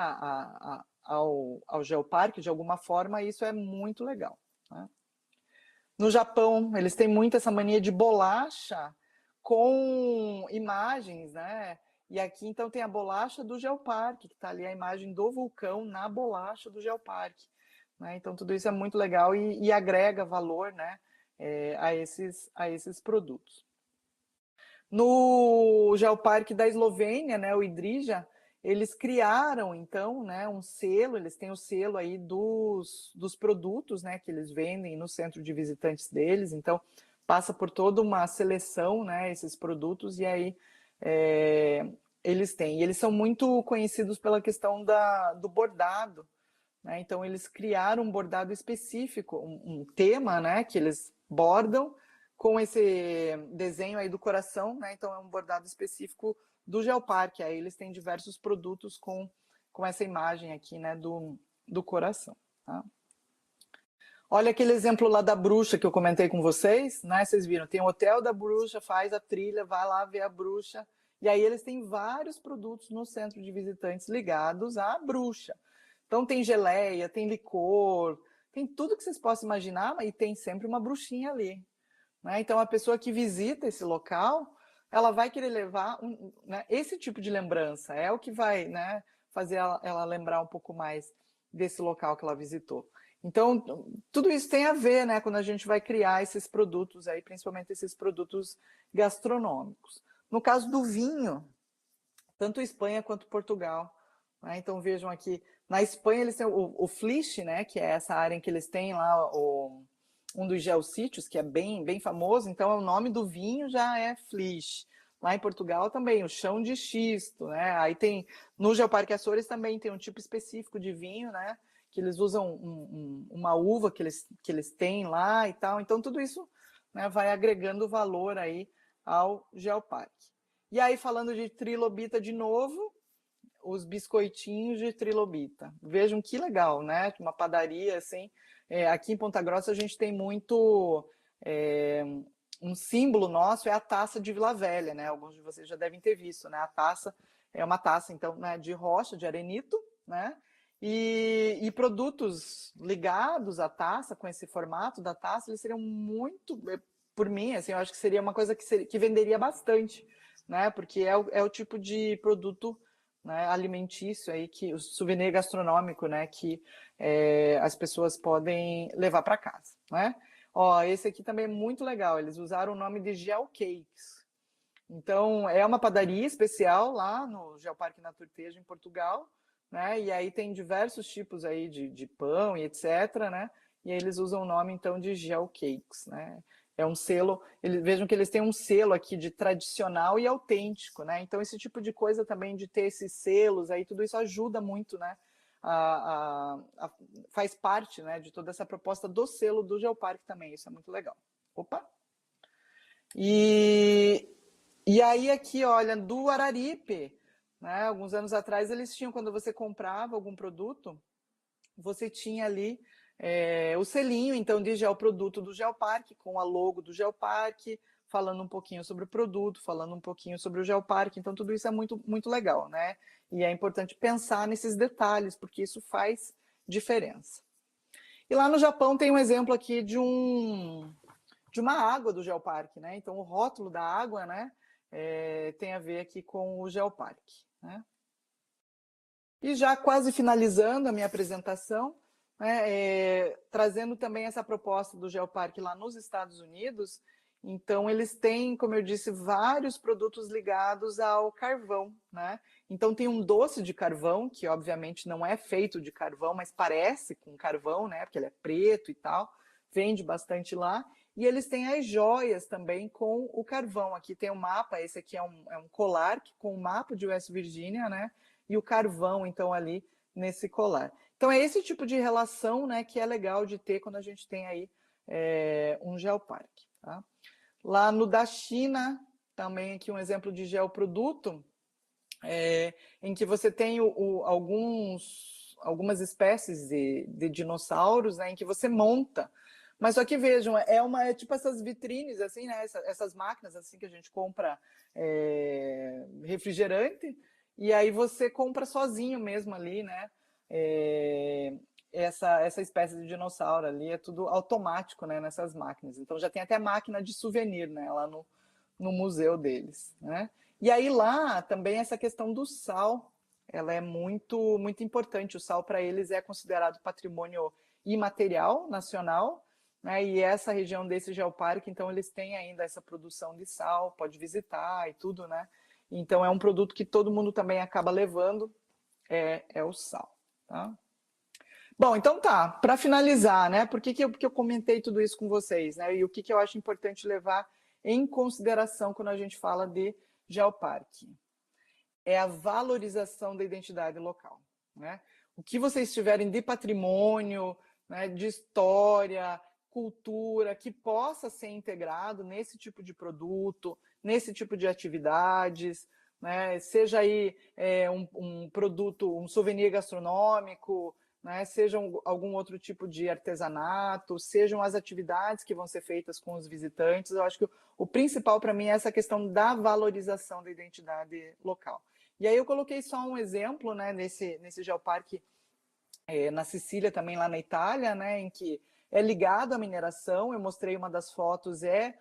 ao geoparque de alguma forma, isso é muito legal. Né? No Japão, eles têm muito essa mania de bolacha com imagens, né? E aqui, então, tem a bolacha do geoparque, que está ali a imagem do vulcão na bolacha do geoparque. Né? Então, tudo isso é muito legal e agrega valor, né, a esses produtos. No Geoparque da Eslovênia, né, o Idrija, eles criaram, então, né, um selo, eles têm o selo aí dos produtos, né, que eles vendem no centro de visitantes deles, então passa por toda uma seleção, né, esses produtos, e aí eles têm. E eles são muito conhecidos pela questão do bordado, né, então eles criaram um bordado específico, um tema, né, que eles bordam, com esse desenho aí do coração, né? Então é um bordado específico do Geoparque. Aí eles têm diversos produtos com essa imagem aqui, né, do coração. Tá? Olha aquele exemplo lá da bruxa que eu comentei com vocês, né? Vocês viram, tem o Hotel da Bruxa, faz a trilha, vai lá ver a bruxa. E aí eles têm vários produtos no centro de visitantes ligados à bruxa. Então tem geleia, tem licor, tem tudo que vocês possam imaginar, e tem sempre uma bruxinha ali. Né? Então, a pessoa que visita esse local, ela vai querer levar né, esse tipo de lembrança, é o que vai, né, fazer ela lembrar um pouco mais desse local que ela visitou. Então, tudo isso tem a ver, né, quando a gente vai criar esses produtos aí, principalmente esses produtos gastronômicos. No caso do vinho, tanto Espanha quanto Portugal, né? Então vejam aqui, na Espanha eles têm o Flix, né, que é essa área em que eles têm lá um dos geossítios, que é bem famoso, então o nome do vinho já é Flix. Lá em Portugal também, o chão de xisto, né? Aí tem, no Geoparque Açores também tem um tipo específico de vinho, né? Que eles usam uma uva que eles têm lá e tal. Então tudo isso, né, vai agregando valor aí ao Geoparque. E aí, falando de trilobita de novo, os biscoitinhos de trilobita. Vejam que legal, né? Uma padaria, assim. Aqui em Ponta Grossa a gente tem muito... um símbolo nosso é a taça de Vila Velha, né? Alguns de vocês já devem ter visto, né? A taça é uma taça, então, né, de rocha, de arenito, né? E produtos ligados à taça, com esse formato da taça, eles seriam muito... Por mim, assim, eu acho que seria uma coisa que venderia bastante, né? Porque é o tipo de produto, né, alimentício aí, que o souvenir gastronômico, né, que as pessoas podem levar para casa, né? Ó, esse aqui também é muito legal. Eles usaram o nome de Gel Cakes. Então, é uma padaria especial lá no Geoparque Naturtejo, em Portugal, né? E aí tem diversos tipos aí de pão e etc, né? E aí eles usam o nome, então, de Gel Cakes, né? É um selo, vejam que eles têm um selo aqui de tradicional e autêntico, né? Então, esse tipo de coisa também, de ter esses selos aí, tudo isso ajuda muito, né? Faz parte, né, de toda essa proposta do selo do Geoparque também, isso é muito legal. Opa! E aí aqui, olha, do Araripe, né, alguns anos atrás eles tinham, quando você comprava algum produto, você tinha ali o selinho, então, de geoproduto do Geoparque, com a logo do Geoparque, falando um pouquinho sobre o produto, falando um pouquinho sobre o Geoparque, então tudo isso é muito, muito legal, né? E é importante pensar nesses detalhes, porque isso faz diferença. E lá no Japão tem um exemplo aqui de uma água do Geoparque, né? Então o rótulo da água, né, tem a ver aqui com o Geoparque, né? E já quase finalizando a minha apresentação, né, trazendo também essa proposta do Geoparque lá nos Estados Unidos. Então, eles têm, como eu disse, vários produtos ligados ao carvão, né? Então, tem um doce de carvão, que obviamente não é feito de carvão, mas parece com carvão, né? Porque ele é preto e tal, vende bastante lá. E eles têm as joias também com o carvão. Aqui tem um mapa, esse aqui é um colar com o mapa de West Virginia, né? E o carvão, então, ali nesse colar. Então, é esse tipo de relação, né, que é legal de ter quando a gente tem aí um geoparque. Tá? Lá no da China, também aqui um exemplo de geoproduto, em que você tem algumas espécies de dinossauros, né, em que você monta. Mas só que vejam, é tipo essas vitrines, assim, né, essas máquinas assim que a gente compra refrigerante, e aí você compra sozinho mesmo ali, né? Essa espécie de dinossauro ali é tudo automático, né? Nessas máquinas. Então já tem até máquina de souvenir, né? Lá no museu deles, né? E aí lá também essa questão do sal, ela é muito muito importante. O sal para eles é considerado patrimônio imaterial nacional, né? E essa região desse geoparque, então eles têm ainda essa produção de sal, pode visitar e tudo, né? Então é um produto que todo mundo também acaba levando, é o sal, tá? Bom, então tá, para finalizar, né? Por que eu comentei tudo isso com vocês, né? E o que eu acho importante levar em consideração quando a gente fala de geoparque? É a valorização da identidade local, né? O que vocês tiverem de patrimônio, né, de história, cultura, que possa ser integrado nesse tipo de produto, nesse tipo de atividades, né? Seja aí um produto, um souvenir gastronômico, né? Seja algum outro tipo de artesanato, sejam as atividades que vão ser feitas com os visitantes. Eu acho que o principal para mim é essa questão da valorização da identidade local. E aí eu coloquei só um exemplo, né, nesse geoparque na Sicília, também lá na Itália, né, em que é ligado à mineração. Eu mostrei uma das fotos, é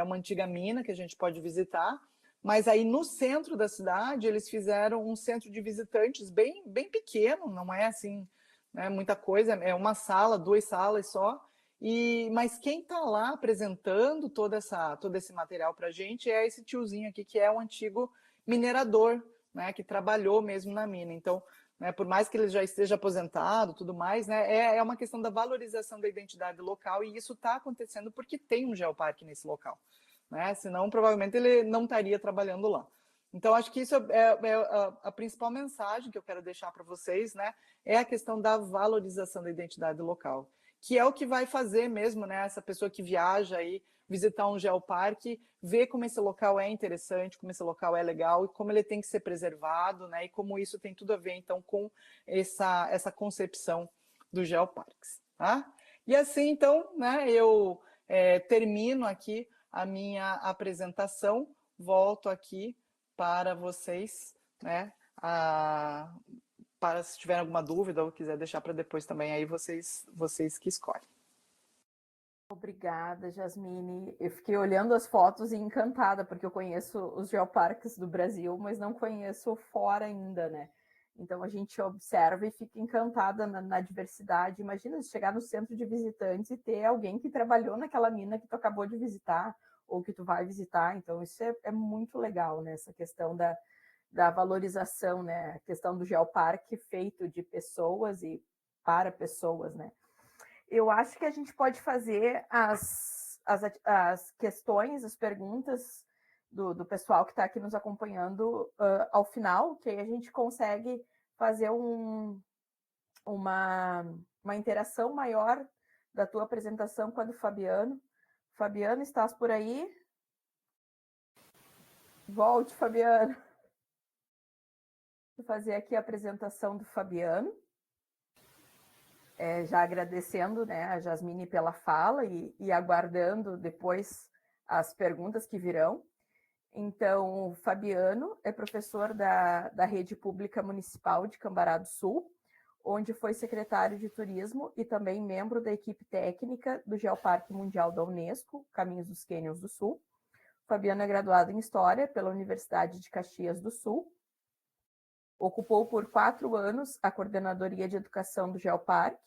uma antiga mina que a gente pode visitar, mas aí no centro da cidade eles fizeram um centro de visitantes bem pequeno, não é assim né? Muita coisa, é uma sala, 2 salas só. Mas quem está lá apresentando todo esse material para a gente é esse tiozinho aqui, que é um antigo minerador, né? Que trabalhou mesmo na mina. Então, né, por mais que ele já esteja aposentado, tudo mais, né? É uma questão da valorização da identidade local, e isso está acontecendo porque tem um geoparque nesse local, né? Senão, provavelmente, ele não estaria trabalhando lá. Então, acho que isso é a principal mensagem que eu quero deixar para vocês, né? É a questão da valorização da identidade local, que é o que vai fazer mesmo, né? Essa pessoa que viaja aí, visitar um geoparque, ver como esse local é interessante, como esse local é legal e como ele tem que ser preservado, né? E como isso tem tudo a ver, então, com essa concepção dos geoparques, tá? E assim, então, né? Eu termino aqui a minha apresentação, volto aqui para vocês, né? Para se tiver alguma dúvida ou quiser deixar para depois também, aí vocês que escolhem. Obrigada, Jasmine. Eu fiquei olhando as fotos e encantada, porque eu conheço os geoparques do Brasil, mas não conheço fora ainda, né? Então a gente observa e fica encantada na diversidade. Imagina se chegar no centro de visitantes e ter alguém que trabalhou naquela mina que tu acabou de visitar ou que tu vai visitar. Então isso é muito legal, né? Essa questão da valorização, né? A questão do geoparque feito de pessoas e para pessoas, né? Eu acho que a gente pode fazer as questões, as perguntas do pessoal que está aqui nos acompanhando ao final, que aí a gente consegue fazer uma interação maior da tua apresentação com a do Fabiano. Fabiano, estás por aí? Volte, Fabiano. Vou fazer aqui a apresentação do Fabiano. Já agradecendo, né, a Jasmine pela fala e aguardando depois as perguntas que virão. Então, o Fabiano é professor da Rede Pública Municipal de Cambará do Sul, onde foi secretário de Turismo e também membro da equipe técnica do Geoparque Mundial da Unesco, Caminhos dos Cânions do Sul. O Fabiano é graduado em História pela Universidade de Caxias do Sul. Ocupou por 4 anos a coordenadoria de educação do Geoparque.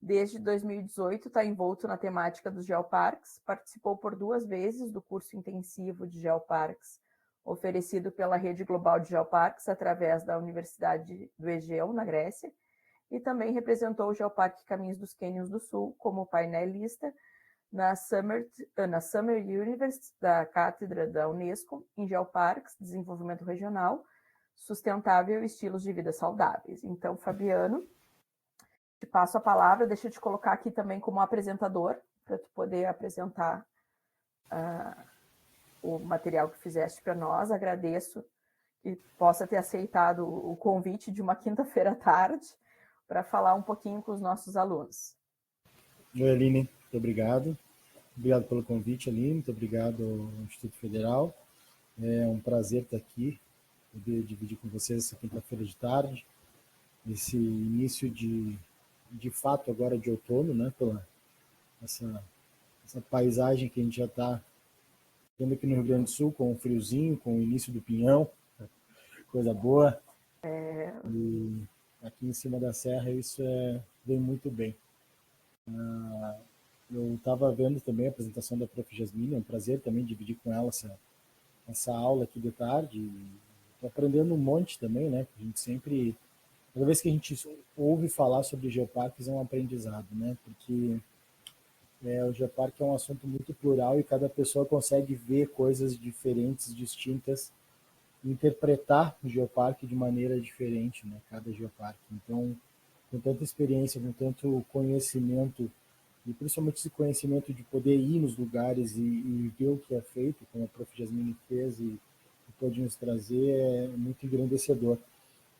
Desde 2018 está envolto na temática dos geoparques, participou por 2 vezes do curso intensivo de geoparques, oferecido pela Rede Global de Geoparques através da Universidade do Egeu, na Grécia, e também representou o Geoparque Caminhos dos Cânions do Sul como painelista na Summer Universe da Cátedra da Unesco em Geoparques, Desenvolvimento Regional, Sustentável e Estilos de Vida Saudáveis. Então, Fabiano, te passo a palavra, deixa eu te colocar aqui também como apresentador, para tu poder apresentar o material que fizeste para nós. Agradeço que possa ter aceitado o convite de uma quinta-feira à tarde para falar um pouquinho com os nossos alunos. Oi, Aline, muito obrigado. Obrigado pelo convite, Aline, muito obrigado ao Instituto Federal. É um prazer estar aqui, poder dividir com vocês essa quinta-feira de tarde, esse início de fato agora de outono, né, pela essa paisagem que a gente já está tendo aqui no Rio Grande do Sul, com o friozinho, com o início do pinhão, coisa boa. E aqui em cima da serra isso vem muito bem. Eu estava vendo também a apresentação da Prof. Jasmine, é um prazer também dividir com ela essa aula aqui de tarde. Estou aprendendo um monte também, né? A gente sempre, toda vez que a gente ouve falar sobre geoparques é um aprendizado, né? Porque o geoparque é um assunto muito plural e cada pessoa consegue ver coisas diferentes, distintas, interpretar o geoparque de maneira diferente, né? Cada geoparque. Então, com tanta experiência, com tanto conhecimento, e principalmente esse conhecimento de poder ir nos lugares e ver o que é feito, como a Prof. Jasmine fez e pode nos trazer, é muito engrandecedor.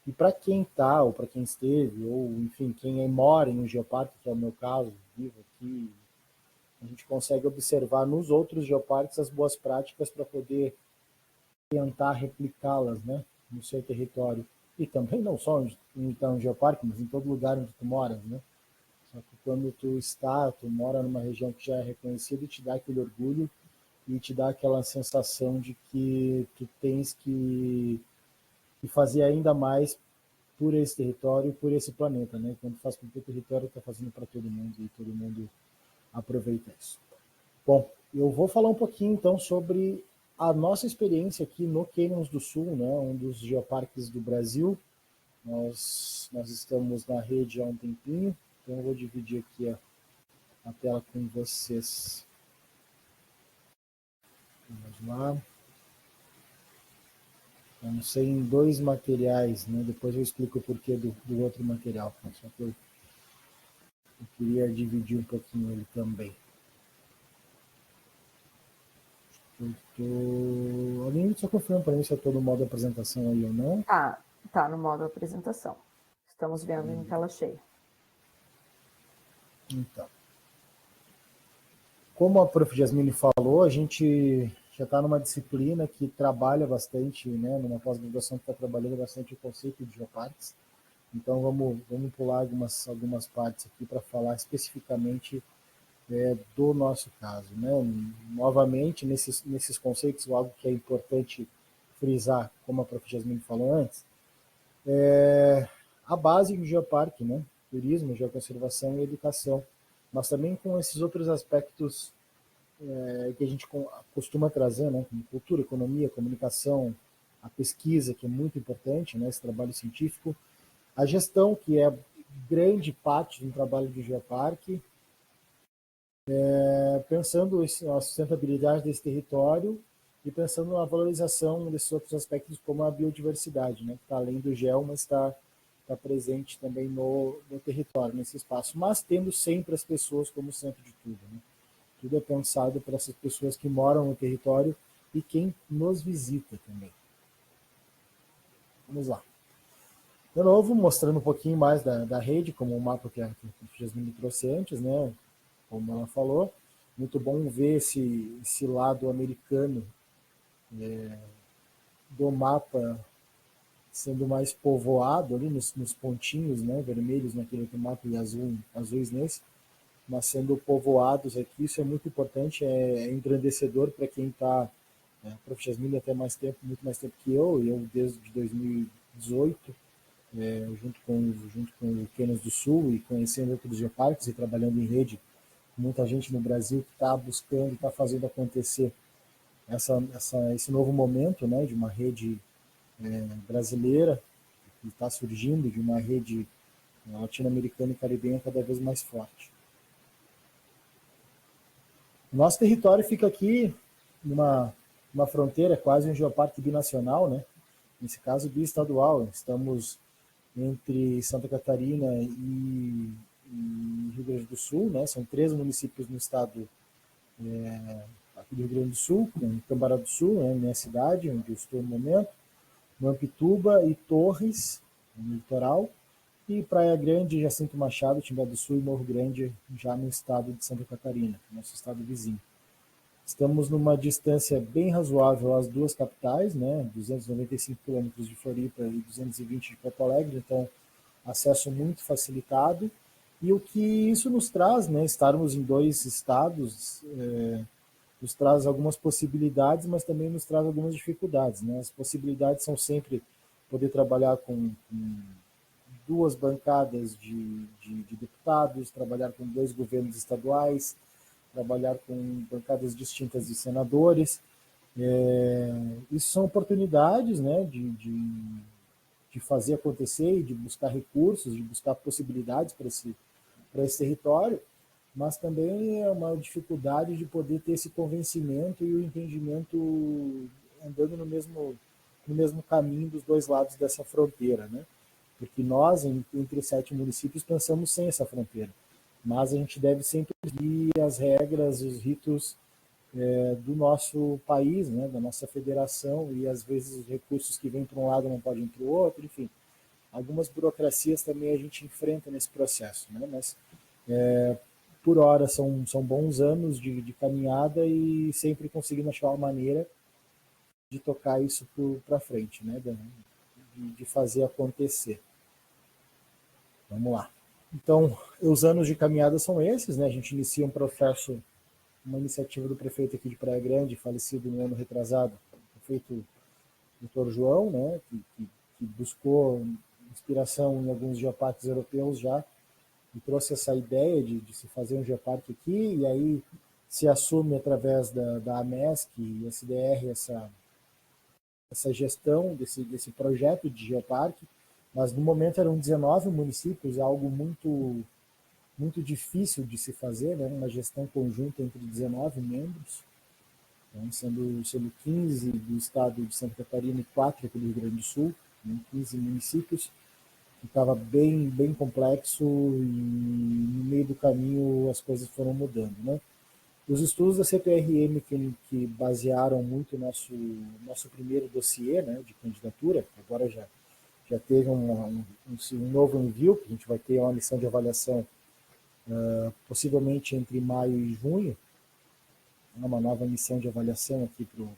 E para quem está, ou para quem esteve, ou enfim, quem mora em um geoparque, que é o meu caso, vivo aqui, a gente consegue observar nos outros geoparques as boas práticas para poder tentar replicá-las, né, no seu território. E também não só onde está um geoparque, mas em todo lugar onde tu moras, né? Só que quando tu mora numa região que já é reconhecida, te dá aquele orgulho e te dá aquela sensação de que tu tens que fazer ainda mais por esse território e por esse planeta, né? Quando faz com que o território está fazendo para todo mundo e todo mundo aproveita isso. Bom, eu vou falar um pouquinho então sobre a nossa experiência aqui no Canyons do Sul, né? Um dos geoparques do Brasil. Nós estamos na rede há um tempinho, então eu vou dividir aqui a tela com vocês. Vamos lá. Vamos ser em 2 materiais, né? Depois eu explico o porquê do outro material. Só que eu queria dividir um pouquinho ele também. Alguém só confirma para mim se eu estou no modo apresentação aí ou não? Tá no modo apresentação. Estamos vendo em tela cheia. Então, como a prof. Jasmine falou, a gente já está numa disciplina que trabalha bastante, né, numa pós-graduação que está trabalhando bastante o conceito de geoparques. Então, vamos pular algumas partes aqui para falar especificamente do nosso caso. Né? Novamente, nesses conceitos, algo que é importante frisar, como a prof. Jasmine falou antes, a base do geoparque, né? Turismo, geoconservação e educação, mas também com esses outros aspectos que a gente costuma trazer, né? Como cultura, economia, comunicação, a pesquisa, que é muito importante, né? Esse trabalho científico, a gestão, que é grande parte do trabalho do geoparque, pensando na sustentabilidade desse território e pensando na valorização desses outros aspectos, como a biodiversidade, né? Que está além do geo, mas está presente também no território, nesse espaço, mas tendo sempre as pessoas como centro de tudo. Né? Tudo é pensado para essas pessoas que moram no território e quem nos visita também. Vamos lá. De novo, mostrando um pouquinho mais da rede, como o mapa que a Jasmine trouxe antes, né? Como ela falou. Muito bom ver esse lado americano do mapa sendo mais povoado ali nos pontinhos, né? Vermelhos naquele outro mapa e azuis nesse, mas sendo povoados aqui. Isso é muito importante, é engrandecedor para quem está, prof. Jasmine até mais tempo, muito mais tempo que eu desde 2018, junto com o Canyons do Sul e conhecendo outros geoparques e trabalhando em rede, muita gente no Brasil que está buscando, está fazendo acontecer esse novo momento, né, de uma rede brasileira que está surgindo, de uma rede latino-americana e caribenha cada vez mais forte. O nosso território fica aqui numa fronteira, quase um geoparque binacional, né? Nesse caso biestadual. Estamos entre Santa Catarina e Rio Grande do Sul, né? São 3 municípios no estado aqui do Rio Grande do Sul, com Cambará do Sul, né? Minha cidade, onde eu estou no momento, Mampituba e Torres, no litoral, e Praia Grande, Jacinto Machado, Timbé do Sul e Morro Grande, já no estado de Santa Catarina, nosso estado vizinho. Estamos numa distância bem razoável às 2 capitais, né? 295 quilômetros de Floripa e 220 de Porto Alegre, então acesso muito facilitado. E o que isso nos traz, né? Estarmos em 2 estados, nos traz algumas possibilidades, mas também nos traz algumas dificuldades, né? As possibilidades são sempre poder trabalhar com 2 bancadas de deputados, trabalhar com 2 governos estaduais, trabalhar com bancadas distintas de senadores. Isso são oportunidades, né, de fazer acontecer e de buscar recursos, de buscar possibilidades para esse território, mas também é uma dificuldade de poder ter esse convencimento e o entendimento andando no mesmo caminho dos 2 lados dessa fronteira, né? Porque nós, entre os 7 municípios, pensamos sem essa fronteira, mas a gente deve sempre seguir as regras, os ritos do nosso país, né, da nossa federação, e às vezes os recursos que vêm para um lado não podem ir para o outro, enfim. Algumas burocracias também a gente enfrenta nesse processo, né, mas por hora são bons anos de caminhada e sempre conseguindo achar uma maneira de tocar isso para frente, né, de fazer acontecer. Vamos lá. Então, os anos de caminhada são esses, né? A gente inicia um processo, uma iniciativa do prefeito aqui de Praia Grande, falecido no ano retrasado, o prefeito Dr. João, né? Que buscou inspiração em alguns geoparques europeus já, e trouxe essa ideia de se fazer um geoparque aqui, e aí se assume através da AMESC e SDR essa gestão desse projeto de geoparque, mas no momento eram 19 municípios, algo muito difícil de se fazer, né? Uma gestão conjunta entre 19 membros, então, sendo 15 do estado de Santa Catarina e 4 aqui do Rio Grande do Sul, né? 15 municípios, estava bem complexo e no meio do caminho as coisas foram mudando, né? Os estudos da CPRM que basearam muito o nosso primeiro dossiê, né, de candidatura, agora já teve um novo envio, que a gente vai ter uma missão de avaliação possivelmente entre maio e junho, uma nova missão de avaliação aqui para o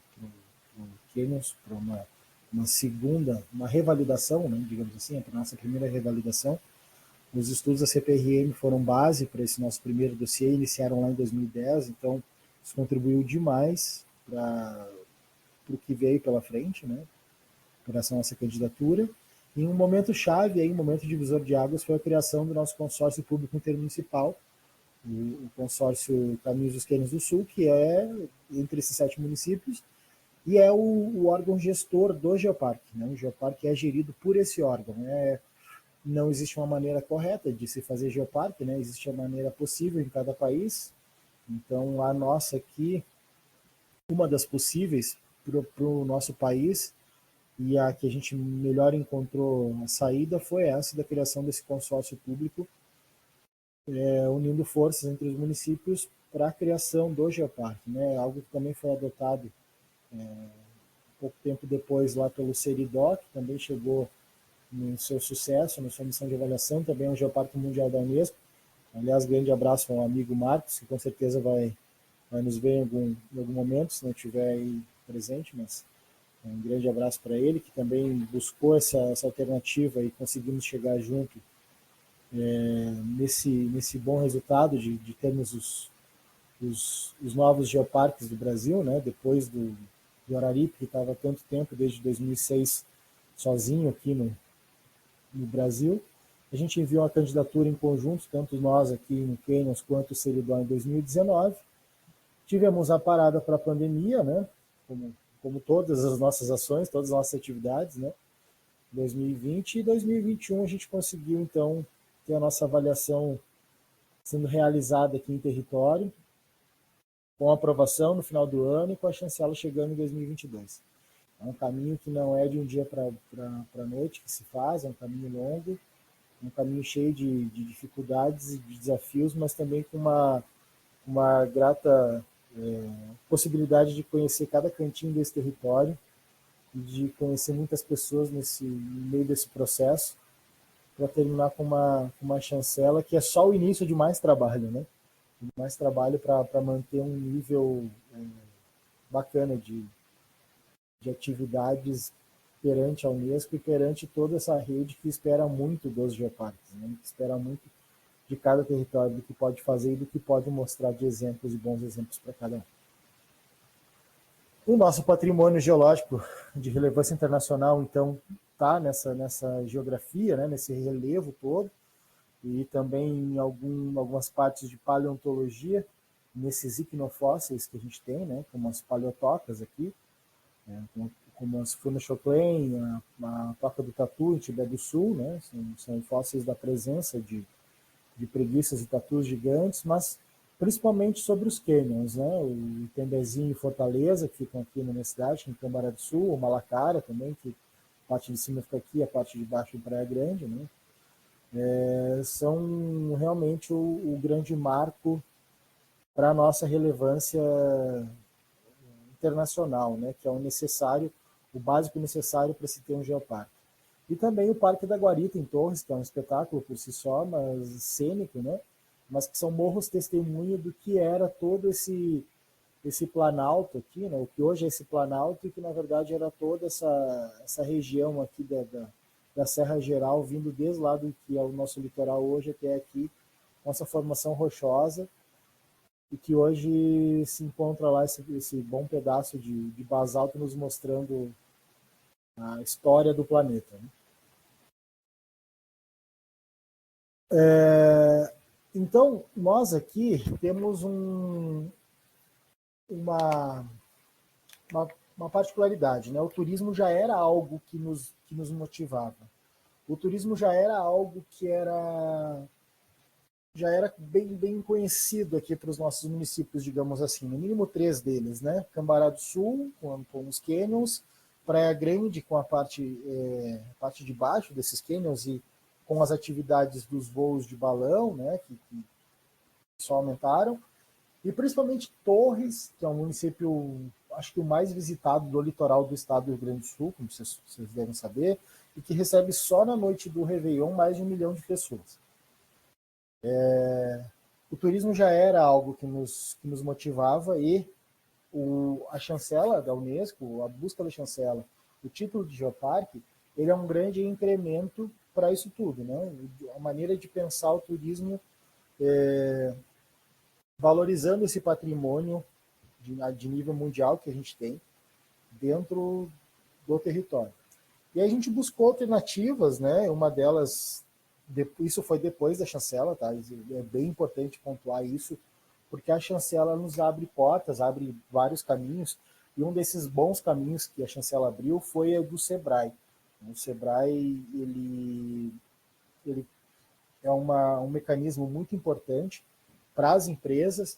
Canyons, para uma segunda, uma revalidação, né, digamos assim, para a nossa primeira revalidação. Os estudos da CPRM foram base para esse nosso primeiro dossiê, iniciaram lá em 2010, então isso contribuiu demais para o que veio pela frente, né, para essa nossa candidatura. E um momento chave, aí, um momento divisor de águas, foi a criação do nosso consórcio público intermunicipal, o consórcio Caminhos dos Canyons do Sul, que é entre esses 7 municípios, e é o órgão gestor do geoparque, né? O geoparque é gerido por esse órgão, né? Não existe uma maneira correta de se fazer geoparque, né? Existe a maneira possível em cada país. Então, a nossa aqui, uma das possíveis para o nosso país, e a que a gente melhor encontrou a saída foi essa da criação desse consórcio público, unindo forças entre os municípios para a criação do geoparque, né? Algo que também foi adotado pouco tempo depois lá pelo Seridó, que também chegou no seu sucesso, na sua missão de avaliação, também é um geoparque mundial da Unesco. Aliás, grande abraço ao amigo Marcos, que com certeza vai nos ver em algum momento, se não estiver aí presente, mas um grande abraço para ele, que também buscou essa alternativa e conseguimos chegar junto nesse bom resultado de termos os novos geoparques do Brasil, né? Depois do Araripe, que estava há tanto tempo, desde 2006, sozinho aqui no Brasil. A gente enviou a candidatura em conjunto, tanto nós aqui no Canyons quanto o Seridó em 2019. Tivemos a parada para a pandemia, né? Como todas as nossas ações, todas as nossas atividades, né? 2020 e 2021 a gente conseguiu, então, ter a nossa avaliação sendo realizada aqui em território, com aprovação no final do ano e com a chancela chegando em 2022. É um caminho que não é de um dia para a noite que se faz, é um caminho longo, um caminho cheio de dificuldades e de desafios, mas também com uma grata possibilidade de conhecer cada cantinho desse território e de conhecer muitas pessoas no meio desse processo, para terminar com uma chancela que é só o início de mais trabalho, né? Mais trabalho para manter um nível bacana de atividades perante a Unesco e perante toda essa rede que espera muito dos geoparques, né? Que espera muito de cada território, do que pode fazer e do que pode mostrar de exemplos e bons exemplos para cada um. O nosso patrimônio geológico de relevância internacional, então, está nessa geografia, né, nesse relevo todo, e também em algumas partes de paleontologia, nesses iquinofósseis que a gente tem, né, como as paleotocas aqui, como as Furna-Choclen, a toca do Tatu em Tibete do Sul, né, são fósseis da presença de preguiças e tatus gigantes, mas principalmente sobre os canyons, né, o Tembezinho e Fortaleza, que ficam aqui na minha cidade, em Cambará do Sul, o Malacara também, que a parte de cima fica aqui, a parte de baixo em Praia Grande, né, são realmente o grande marco para a nossa relevância internacional, né, que é o básico necessário para se ter um geoparque. E também o Parque da Guarita, em Torres, que é um espetáculo por si só, mas cênico, né, mas que são morros testemunho do que era todo esse planalto aqui, né, o que hoje é esse planalto, e que na verdade era toda essa região aqui da Serra Geral, vindo desde lá do que é o nosso litoral hoje até aqui, com essa formação rochosa, e que hoje se encontra lá esse bom pedaço de basalto nos mostrando a história do planeta, né? Então, nós aqui temos uma particularidade, né? O turismo já era algo que nos motivava. O turismo já era algo que já era bem conhecido aqui para os nossos municípios, digamos assim, no mínimo 3 deles, né? Cambará do Sul, com os canyons, Praia Grande, com a parte de baixo desses canyons e com as atividades dos voos de balão, né? Que só aumentaram, e principalmente Torres, que é um município, acho que o mais visitado do litoral do estado do Rio Grande do Sul, como vocês devem saber, e que recebe só na noite do Réveillon mais de 1 milhão de pessoas. O turismo já era algo que nos motivava, e a chancela da Unesco, a busca da chancela, o título de geoparque, ele é um grande incremento para isso tudo, né? A maneira de pensar o turismo valorizando esse patrimônio de nível mundial que a gente tem dentro do território. E aí a gente buscou alternativas, né? Uma delas, isso foi depois da chancela, tá? É bem importante pontuar isso, porque a chancela nos abre portas, abre vários caminhos, e um desses bons caminhos que a chancela abriu foi o do Sebrae. O Sebrae, ele é um mecanismo muito importante para as empresas,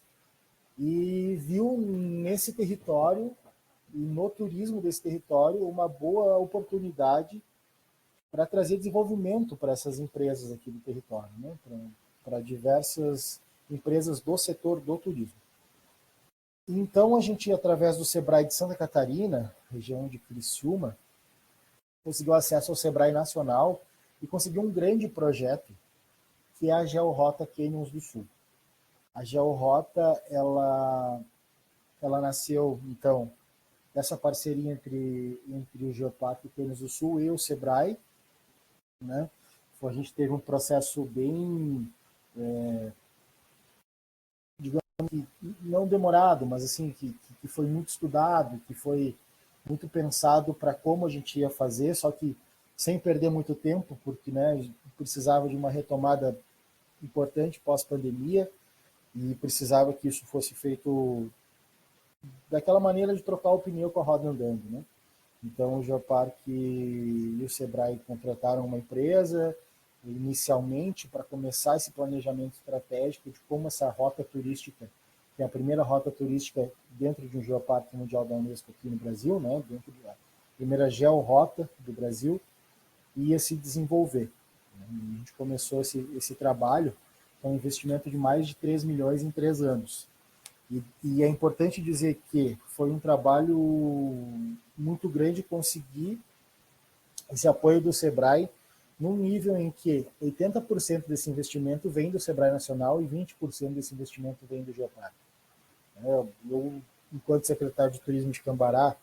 e viu nesse território e no turismo desse território uma boa oportunidade para trazer desenvolvimento para essas empresas aqui do território, né? Para diversas empresas do setor do turismo. Então a gente, através do Sebrae de Santa Catarina, região de Criciúma, conseguiu acesso ao Sebrae Nacional e conseguiu um grande projeto, que é a Georrota Canyons do Sul. A Georrota, ela nasceu, então, dessa parceria entre o Geoparque Canyons do Sul e o Sebrae, né? A gente teve um processo bem, digamos que não demorado, mas assim, que foi muito estudado, que foi muito pensado para como a gente ia fazer, só que sem perder muito tempo, porque, né, precisava de uma retomada importante pós-pandemia, e precisava que isso fosse feito daquela maneira de trocar o pneu com a roda andando, né? Então o Geoparque e o Sebrae contrataram uma empresa inicialmente para começar esse planejamento estratégico de como essa rota turística, que é a primeira rota turística dentro de um Geoparque Mundial da Unesco aqui no Brasil, né, dentro da primeira georrota do Brasil, ia se desenvolver. E a gente começou esse trabalho com um investimento de mais de 3 milhões em 3 anos. E é importante dizer que foi um trabalho muito grande conseguir esse apoio do Sebrae num nível em que 80% desse investimento vem do Sebrae Nacional e 20% desse investimento vem do Geoparque. Eu, enquanto secretário de Turismo de Cambará,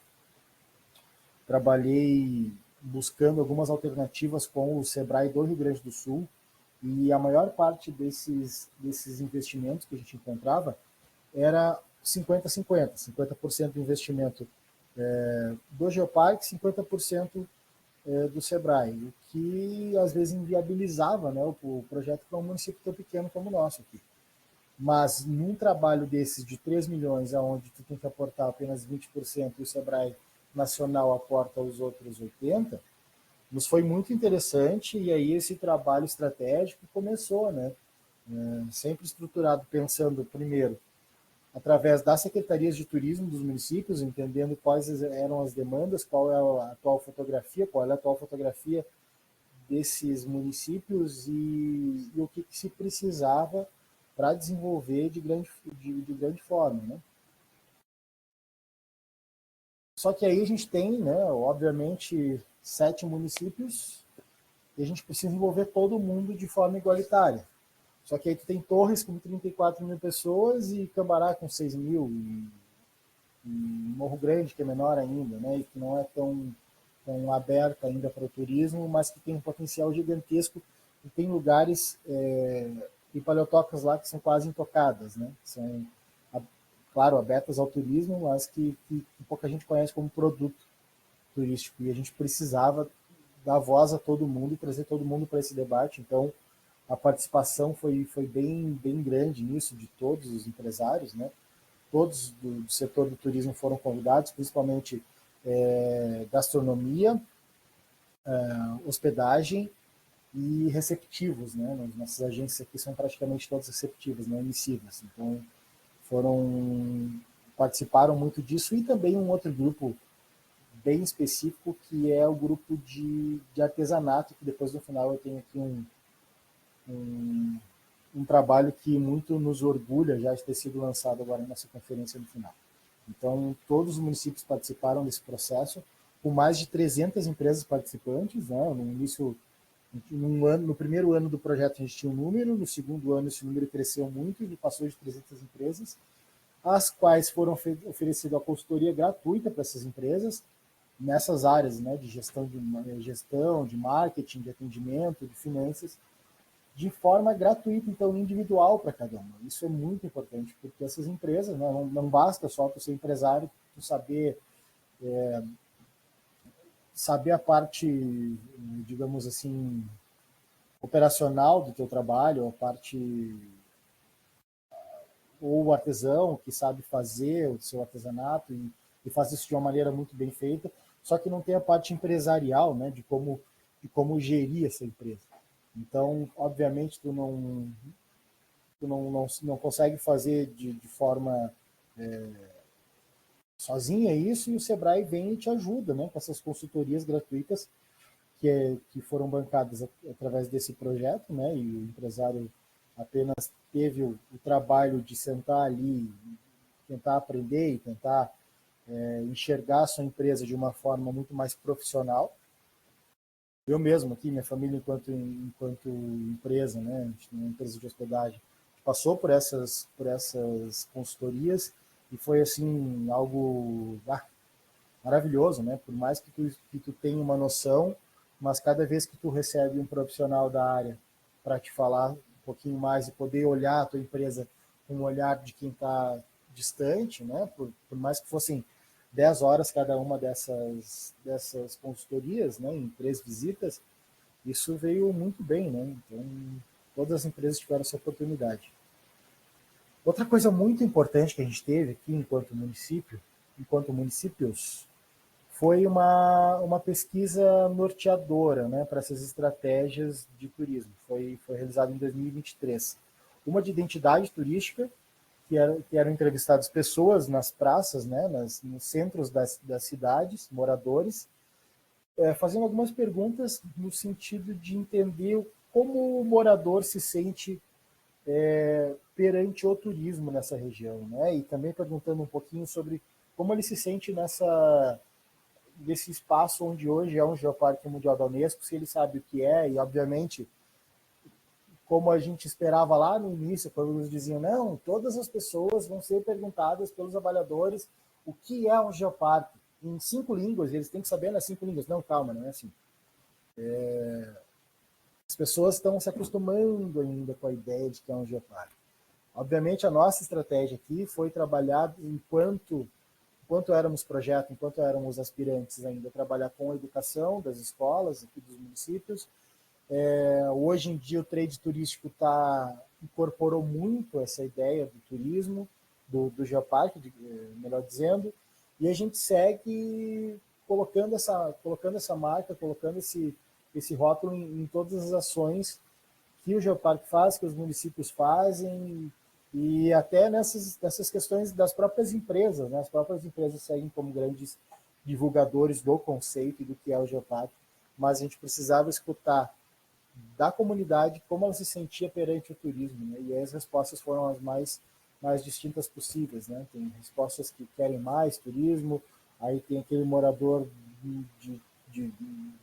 trabalhei buscando algumas alternativas com o Sebrae do Rio Grande do Sul, e a maior parte desses investimentos que a gente encontrava era 50-50, 50% do investimento do Geoparque, 50% do Sebrae, o que às vezes inviabilizava, né, o projeto para um município tão pequeno como o nosso aqui. Mas num trabalho desses de 3 milhões, onde tu tem que aportar apenas 20% e o Sebrae Nacional aporta os outros 80%, nos foi muito interessante, e aí esse trabalho estratégico começou, né? Sempre estruturado pensando, primeiro, através das secretarias de turismo dos municípios, entendendo quais eram as demandas, qual é a atual fotografia desses municípios e o que se precisava para desenvolver de grande forma, né? Só que aí a gente tem, né, obviamente, 7 municípios, e a gente precisa envolver todo mundo de forma igualitária. Só que aí tu tem Torres com 34 mil pessoas e Cambará com 6 mil, e Morro Grande, que é menor ainda, né, e que não é tão aberta ainda para o turismo, mas que tem um potencial gigantesco, e tem lugares e paleotocas lá que são quase intocadas, né? São, claro, abertas ao turismo, mas que pouca gente conhece como produto turístico, e a gente precisava dar voz a todo mundo e trazer todo mundo para esse debate. Então a participação foi bem grande nisso, de todos os empresários, né? Todos do setor do turismo foram convidados, principalmente gastronomia, hospedagem e receptivos, né? Nossas agências aqui são praticamente todas receptivas, não emissivas. Então, participaram muito disso, e também um outro grupo bem específico, que é o grupo de artesanato, que depois no final eu tenho aqui um trabalho que muito nos orgulha já de ter sido lançado agora nessa conferência no final. Então, todos os municípios participaram desse processo, com mais de 300 empresas participantes, né? No início, no primeiro ano do projeto a gente tinha um número, no segundo ano esse número cresceu muito e passou de 300 empresas, as quais foram oferecida a consultoria gratuita para essas empresas, nessas áreas, né, de gestão, de marketing, de atendimento, de finanças, de forma gratuita, então individual para cada uma. Isso é muito importante, porque essas empresas, né, não basta só tu ser empresário, tu saber a parte, digamos assim, operacional do teu trabalho, a parte, ou o artesão que sabe fazer o seu artesanato e faz isso de uma maneira muito bem feita, só que não tem a parte empresarial, né, de como gerir essa empresa. Então, obviamente, tu não consegue fazer de forma sozinha isso, e o Sebrae vem e te ajuda, né, com essas consultorias gratuitas que foram bancadas através desse projeto, né, e o empresário apenas teve o trabalho de sentar ali, tentar aprender e tentar enxergar a sua empresa de uma forma muito mais profissional. Eu mesmo aqui, minha família enquanto empresa, né, a gente tem uma empresa de hospedagem, passou por essas consultorias, e foi assim algo maravilhoso, né? Por mais que tu tenha uma noção, mas cada vez que tu recebe um profissional da área para te falar um pouquinho mais e poder olhar a tua empresa com um olhar de quem está distante, né? Por mais que fossem 10 horas cada uma dessas consultorias, né? Em 3 visitas, isso veio muito bem, né? Então, todas as empresas tiveram essa oportunidade. Outra coisa muito importante que a gente teve aqui enquanto municípios, foi uma pesquisa norteadora, né, para essas estratégias de turismo. Foi realizada em 2023. Uma de identidade turística, que eram entrevistadas pessoas nas praças, né, nos centros das cidades, moradores, fazendo algumas perguntas no sentido de entender como o morador se sente perante o turismo nessa região, né? E também perguntando um pouquinho sobre como ele se sente nesse espaço onde hoje é um Geoparque Mundial da Unesco, se ele sabe o que é, e obviamente, como a gente esperava lá no início, quando eles diziam, não, todas as pessoas vão ser perguntadas pelos avaliadores o que é um geoparque, em 5 línguas, eles têm que saber nas 5 línguas. Não, calma, não é assim. As pessoas estão se acostumando ainda com a ideia de que é um geoparque. Obviamente, a nossa estratégia aqui foi trabalhar enquanto éramos projeto, enquanto éramos aspirantes ainda, trabalhar com a educação das escolas aqui dos municípios. Hoje em dia o trade turístico incorporou muito essa ideia do turismo, do geoparque, melhor dizendo, e a gente segue colocando essa marca, colocando esse rótulo em todas as ações que o geoparque faz, que os municípios fazem, e até nessas questões das próprias empresas, né? As próprias empresas seguem como grandes divulgadores do conceito e do que é o geoparque, mas a gente precisava escutar da comunidade como ela se sentia perante o turismo, né? E aí as respostas foram as mais distintas possíveis, né? Tem respostas que querem mais turismo, aí tem aquele morador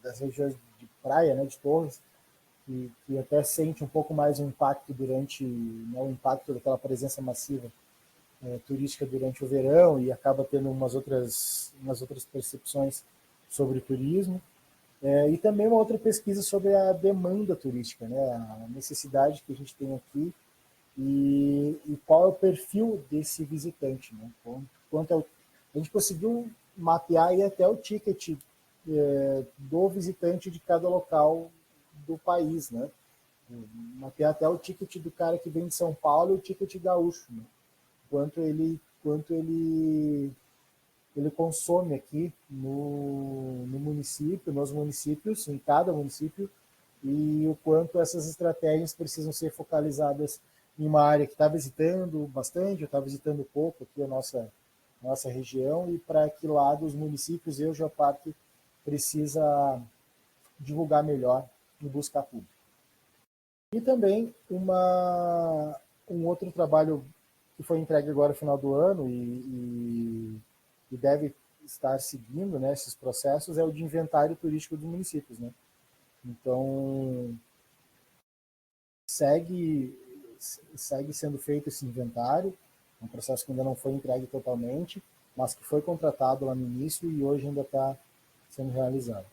das regiões de praia, né, de Torres, que até sente um pouco mais o impacto o impacto daquela presença massiva turística durante o verão, e acaba tendo umas outras percepções sobre o turismo. E também uma outra pesquisa sobre a demanda turística, né, a necessidade que a gente tem aqui e qual é o perfil desse visitante, né? A gente conseguiu mapear aí até o ticket do visitante de cada local do país, né? mapear até o ticket do cara que vem de São Paulo e o ticket gaúcho, né? Quanto ele consome aqui no município, nos municípios, em cada município, e o quanto essas estratégias precisam ser focalizadas em uma área que está visitando bastante, ou está visitando pouco aqui a nossa região, e para que lado os municípios e o Geoparque precisa divulgar melhor e buscar público. E também um outro trabalho que foi entregue agora no final do ano e deve estar seguindo, né, esses processos é o de inventário turístico dos municípios, né? Então, segue sendo feito esse inventário, um processo que ainda não foi entregue totalmente, mas que foi contratado lá no início e hoje ainda está sendo realizado.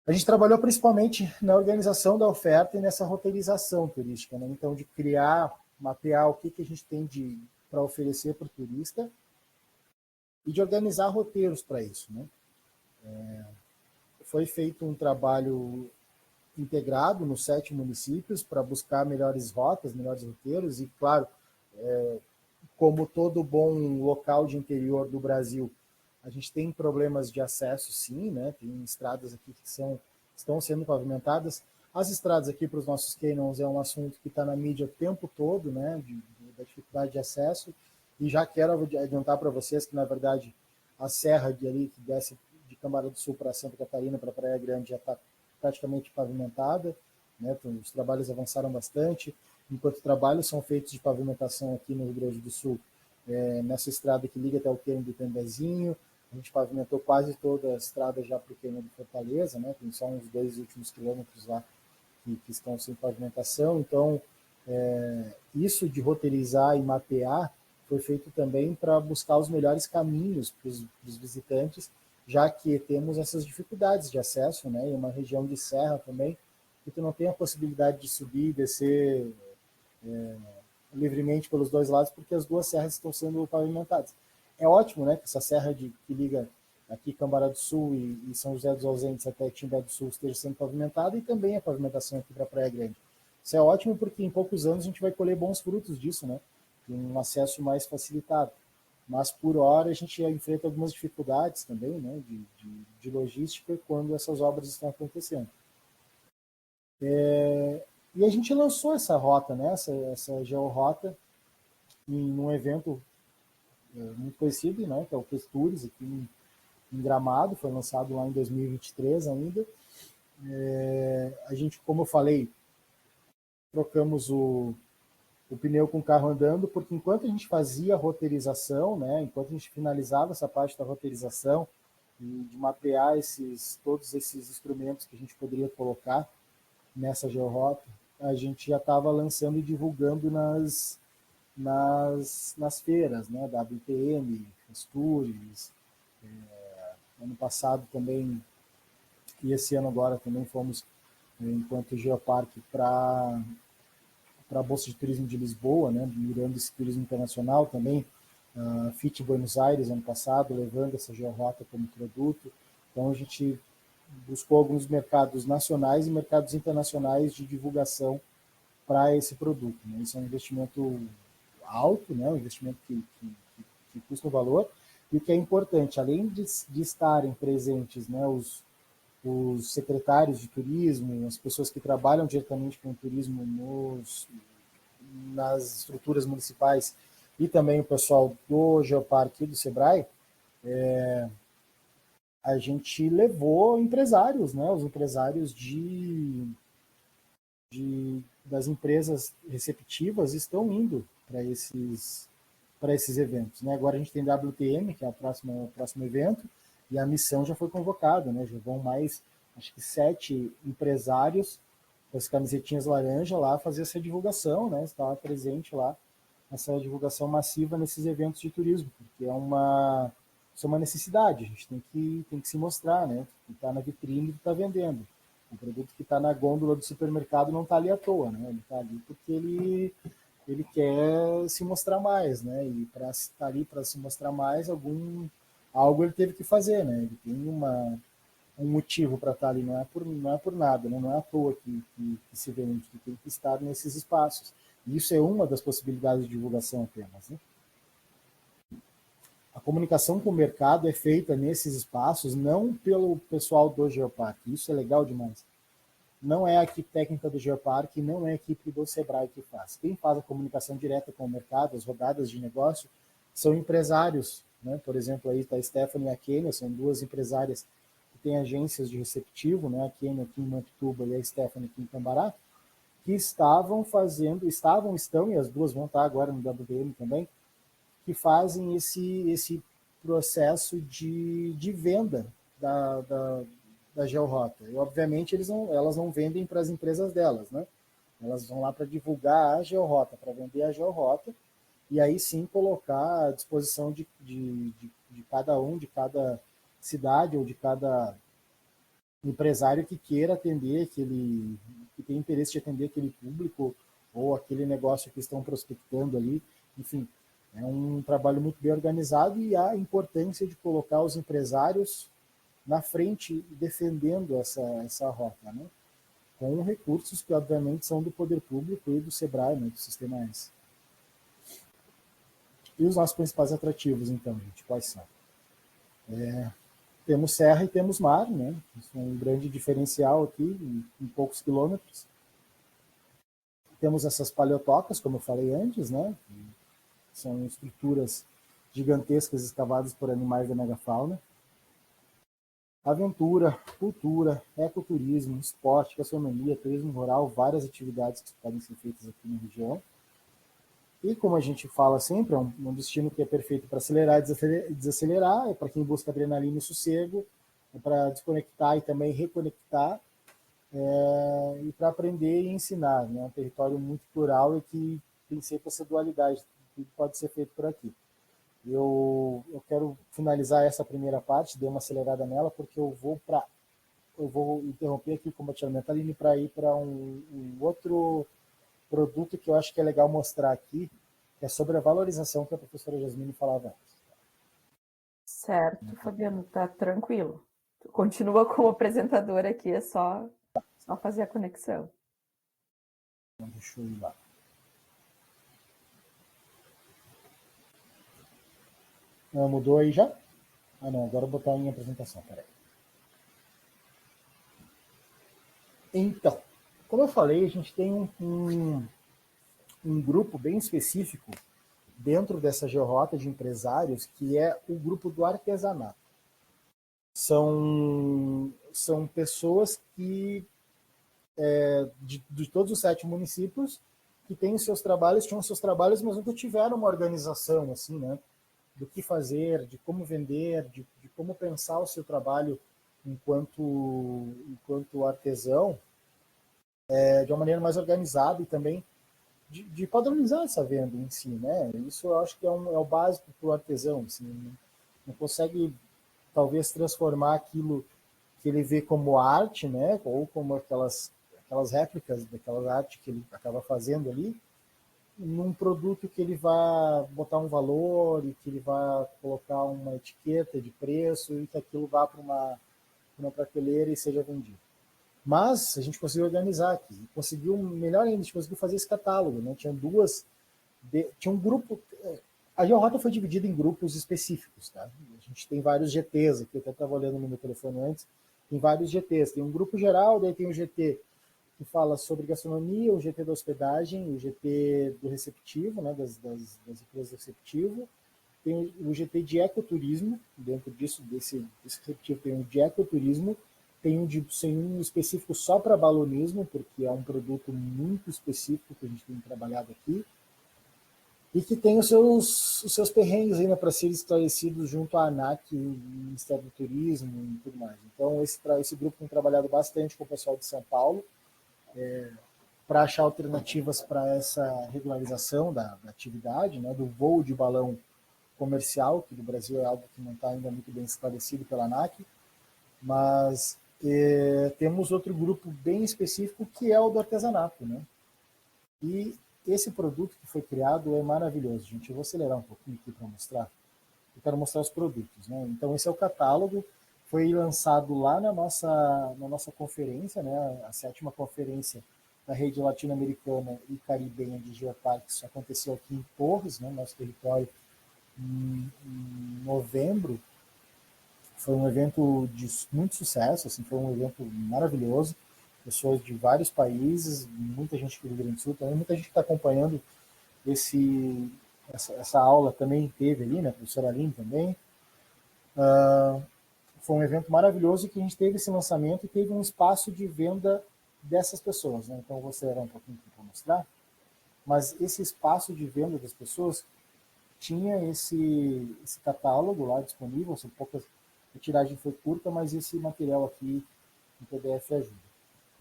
A gente trabalhou principalmente na organização da oferta e nessa roteirização turística, né? Então, de criar, mapear o que a gente tem para oferecer para o turista e de organizar roteiros para isso, né? Foi feito um trabalho integrado nos 7 municípios para buscar melhores rotas, melhores roteiros e, claro, como todo bom local de interior do Brasil, a gente tem problemas de acesso, sim, né? Tem estradas aqui que estão sendo pavimentadas. As estradas aqui para os nossos canyons é um assunto que está na mídia o tempo todo, né? Da dificuldade de acesso. E já quero adiantar para vocês que, na verdade, a serra ali que desce de Cambará do Sul para Santa Catarina, para Praia Grande, já está praticamente pavimentada, né? Então, os trabalhos avançaram bastante. Enquanto trabalhos são feitos de pavimentação aqui no Rio Grande do Sul, nessa estrada que liga até o cânion do Tambezinho, a gente pavimentou quase toda a estrada já para o cânion de Fortaleza, né? Tem só uns 2 últimos quilômetros lá que estão sem pavimentação. Então, isso de roteirizar e mapear foi feito também para buscar os melhores caminhos para os visitantes, já que temos essas dificuldades de acesso, né? E uma região de serra também, que tu não tem a possibilidade de subir e descer livremente pelos 2 lados, porque as 2 serras estão sendo pavimentadas. É ótimo, né, que essa serra que liga aqui Cambará do Sul e São José dos Ausentes até Timbé do Sul esteja sendo pavimentada e também a pavimentação aqui para Praia Grande. Isso é ótimo porque em poucos anos a gente vai colher bons frutos disso, né? Tem um acesso mais facilitado. Mas por hora a gente enfrenta algumas dificuldades também, né, de logística quando essas obras estão acontecendo. E a gente lançou essa rota, né, essa georrota, em um evento muito conhecido, né, que é o Tours aqui em Gramado, foi lançado lá em 2023 ainda. A gente, como eu falei, trocamos o pneu com o carro andando, porque enquanto a gente fazia a roteirização, né, enquanto a gente finalizava essa parte da roteirização e de mapear todos esses instrumentos que a gente poderia colocar nessa georrota, a gente já estava lançando e divulgando nas feiras, né, da WTM, Tours, ano passado também, e esse ano agora também fomos, enquanto Geoparque, para a Bolsa de Turismo de Lisboa, né, mirando esse turismo internacional também, FIT Buenos Aires ano passado, levando essa georrota como produto. Então a gente buscou alguns mercados nacionais e mercados internacionais de divulgação para esse produto, né? Isso é um investimento alto, né? Um investimento que custa um valor, e o que é importante, além de estarem presentes, né, os secretários de turismo, as pessoas que trabalham diretamente com o turismo nas estruturas municipais e também o pessoal do Geoparque e do Sebrae, a gente levou empresários, né, os empresários das empresas receptivas estão indo para esses eventos, né? Agora a gente tem WTM, que é o próximo evento, e a missão já foi convocada, né? Já vão mais, acho que 7 empresários com as camisetinhas laranja lá fazer essa divulgação, né? Estar presente lá nessa divulgação massiva nesses eventos de turismo, porque isso é uma necessidade, a gente tem que se mostrar, né? Está na vitrine e está vendendo. O produto que está na gôndola do supermercado não está ali à toa, né? Ele está ali porque ele quer se mostrar mais, né? E para estar ali para se mostrar mais, algo ele teve que fazer, né? Ele tem motivo para estar ali, não é por nada, né? Não é à toa que se vende, que tem que estar nesses espaços. E isso é uma das possibilidades de divulgação apenas, né? A comunicação com o mercado é feita nesses espaços, não pelo pessoal do Geoparque, isso é legal demais. Não é a equipe técnica do Geoparque, não é a equipe do Sebrae que faz. Quem faz a comunicação direta com o mercado, as rodadas de negócio, são empresários, né? Por exemplo, aí está a Stephanie e a Kênia, são duas empresárias que têm agências de receptivo, né? A Kênia aqui em Mampituba e a Stephanie aqui em Cambará, que estão, e as duas vão estar agora no WDM também, que fazem esse processo de venda da Georrota. E, obviamente, elas não vendem para as empresas delas, né? Elas vão lá para divulgar a Georrota, para vender a Georrota, e aí sim colocar à disposição de cada um, de cada cidade ou de cada empresário que queira atender que tem interesse de atender aquele público ou aquele negócio que estão prospectando ali. Enfim, é um trabalho muito bem organizado e há a importância de colocar os empresários na frente, defendendo essa rota, né? Com recursos que, obviamente, são do poder público e do Sebrae, né, do Sistema S. E os nossos principais atrativos, então, gente, quais são? Temos serra e temos mar, né? Isso é um grande diferencial aqui, em poucos quilômetros. Temos essas paleotocas, como eu falei antes, né? São estruturas gigantescas escavadas por animais da megafauna. Aventura, cultura, ecoturismo, esporte, gastronomia, turismo rural, várias atividades que podem ser feitas aqui na região. E como a gente fala sempre, é um destino que é perfeito para acelerar e desacelerar, é para quem busca adrenalina e sossego, é para desconectar e também reconectar, e para aprender e ensinar, né? É um território muito plural e que tem sempre essa dualidade, que pode ser feito por aqui. Eu quero finalizar essa primeira parte, dei uma acelerada nela, porque eu vou interromper aqui o compartilhamento ali para ir para um outro produto que eu acho que é legal mostrar aqui, que é sobre a valorização que a professora Jasmine falava antes. Certo, Fabiano, tá tranquilo. Tu continua como apresentador aqui, é só fazer a conexão. Então, deixa eu ir lá. Mudou aí já? Ah, não, agora eu vou botar em apresentação, peraí. Então, como eu falei, a gente tem um grupo bem específico dentro dessa georrota de empresários, que é o grupo do artesanato. São pessoas que, de todos os 7 municípios, que têm tinham seus trabalhos, mas nunca tiveram uma organização, assim, né? Do que fazer, de como vender, de como pensar o seu trabalho enquanto artesão, de uma maneira mais organizada e também de padronizar essa venda em si, né? Isso eu acho que é o básico para o artesão, assim, não consegue talvez transformar aquilo que ele vê como arte, né? Ou como aquelas réplicas daquela arte que ele acaba fazendo ali, num produto que ele vai botar um valor e que ele vai colocar uma etiqueta de preço e que aquilo vá para uma prateleira e seja vendido. Mas a gente conseguiu organizar aqui, conseguiu, melhor ainda, a gente conseguiu fazer esse catálogo, né? Tinha um grupo, a georrota foi dividida em grupos específicos, tá? A gente tem vários GTs aqui, eu até estava olhando no meu telefone antes, tem vários GTs, tem um grupo geral, daí tem o GT que fala sobre gastronomia, o GT da hospedagem, o GT do receptivo, né, das empresas receptivo, tem o GT de ecoturismo, dentro desse receptivo tem o de ecoturismo, tem um específico só para balonismo, porque é um produto muito específico que a gente tem trabalhado aqui, e que tem os seus perrengues ainda para serem esclarecidos junto à ANAC, Ministério do Turismo e tudo mais. Então, esse grupo tem trabalhado bastante com o pessoal de São Paulo, para achar alternativas para essa regularização da atividade, né, do voo de balão comercial, que no Brasil é algo que não está ainda muito bem esclarecido pela ANAC, mas temos outro grupo bem específico que é o do artesanato, né? E esse produto que foi criado é maravilhoso, gente. Eu vou acelerar um pouquinho aqui para mostrar. Eu quero mostrar os produtos, né? Então esse é o catálogo, foi lançado lá na nossa conferência, né, a 7ª conferência da rede latino-americana e caribenha de geoparques, aconteceu aqui em Torres, né, nosso território, em novembro. Foi um evento de muito sucesso, assim, foi um evento maravilhoso, pessoas de vários países, muita gente do Rio Grande do Sul, também muita gente que está acompanhando essa aula também teve ali, né, a professora Aline também. Foi um evento maravilhoso que a gente teve esse lançamento e teve um espaço de venda dessas pessoas, né? Então eu vou acelerar um pouquinho para mostrar, mas esse espaço de venda das pessoas tinha esse catálogo lá disponível, são poucas, a tiragem foi curta, mas esse material aqui em PDF ajuda.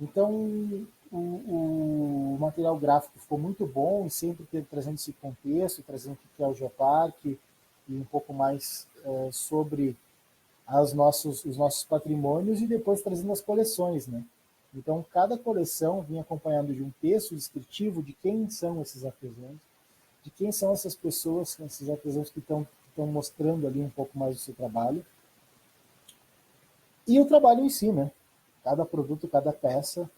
Então, o material gráfico ficou muito bom e sempre trazendo esse contexto, trazendo o que é o Geoparque e um pouco mais sobre os nossos patrimônios e depois trazendo as coleções, né? Então, cada coleção vinha acompanhado de um texto descritivo de quem são esses artesãos, de quem são essas pessoas, esses artesãos que estão mostrando ali um pouco mais do seu trabalho. E o trabalho em si, né? Cada produto, cada peça,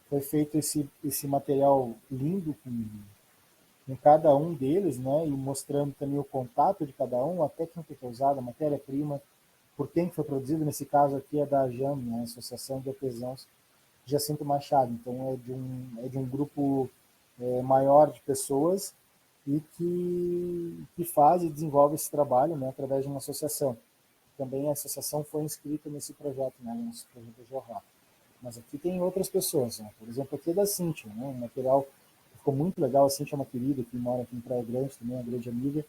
foi feito esse material lindo com cada um deles, né? E mostrando também o contato de cada um, a técnica que é usada, a matéria-prima, por quem foi produzido. Nesse caso aqui é da AJAM, né? Associação de Artesãos Jacinto Machado. Então é de um grupo maior de pessoas e que faz e desenvolve esse trabalho, né? Através de uma associação. Também a associação foi inscrita nesse projeto, né? Nesse projeto da Jorra. Mas aqui tem outras pessoas, né? Por exemplo, aqui é da Cíntia, né? Um material ficou muito legal. A Cíntia é uma querida que mora aqui em Praia Grande, também é uma grande amiga.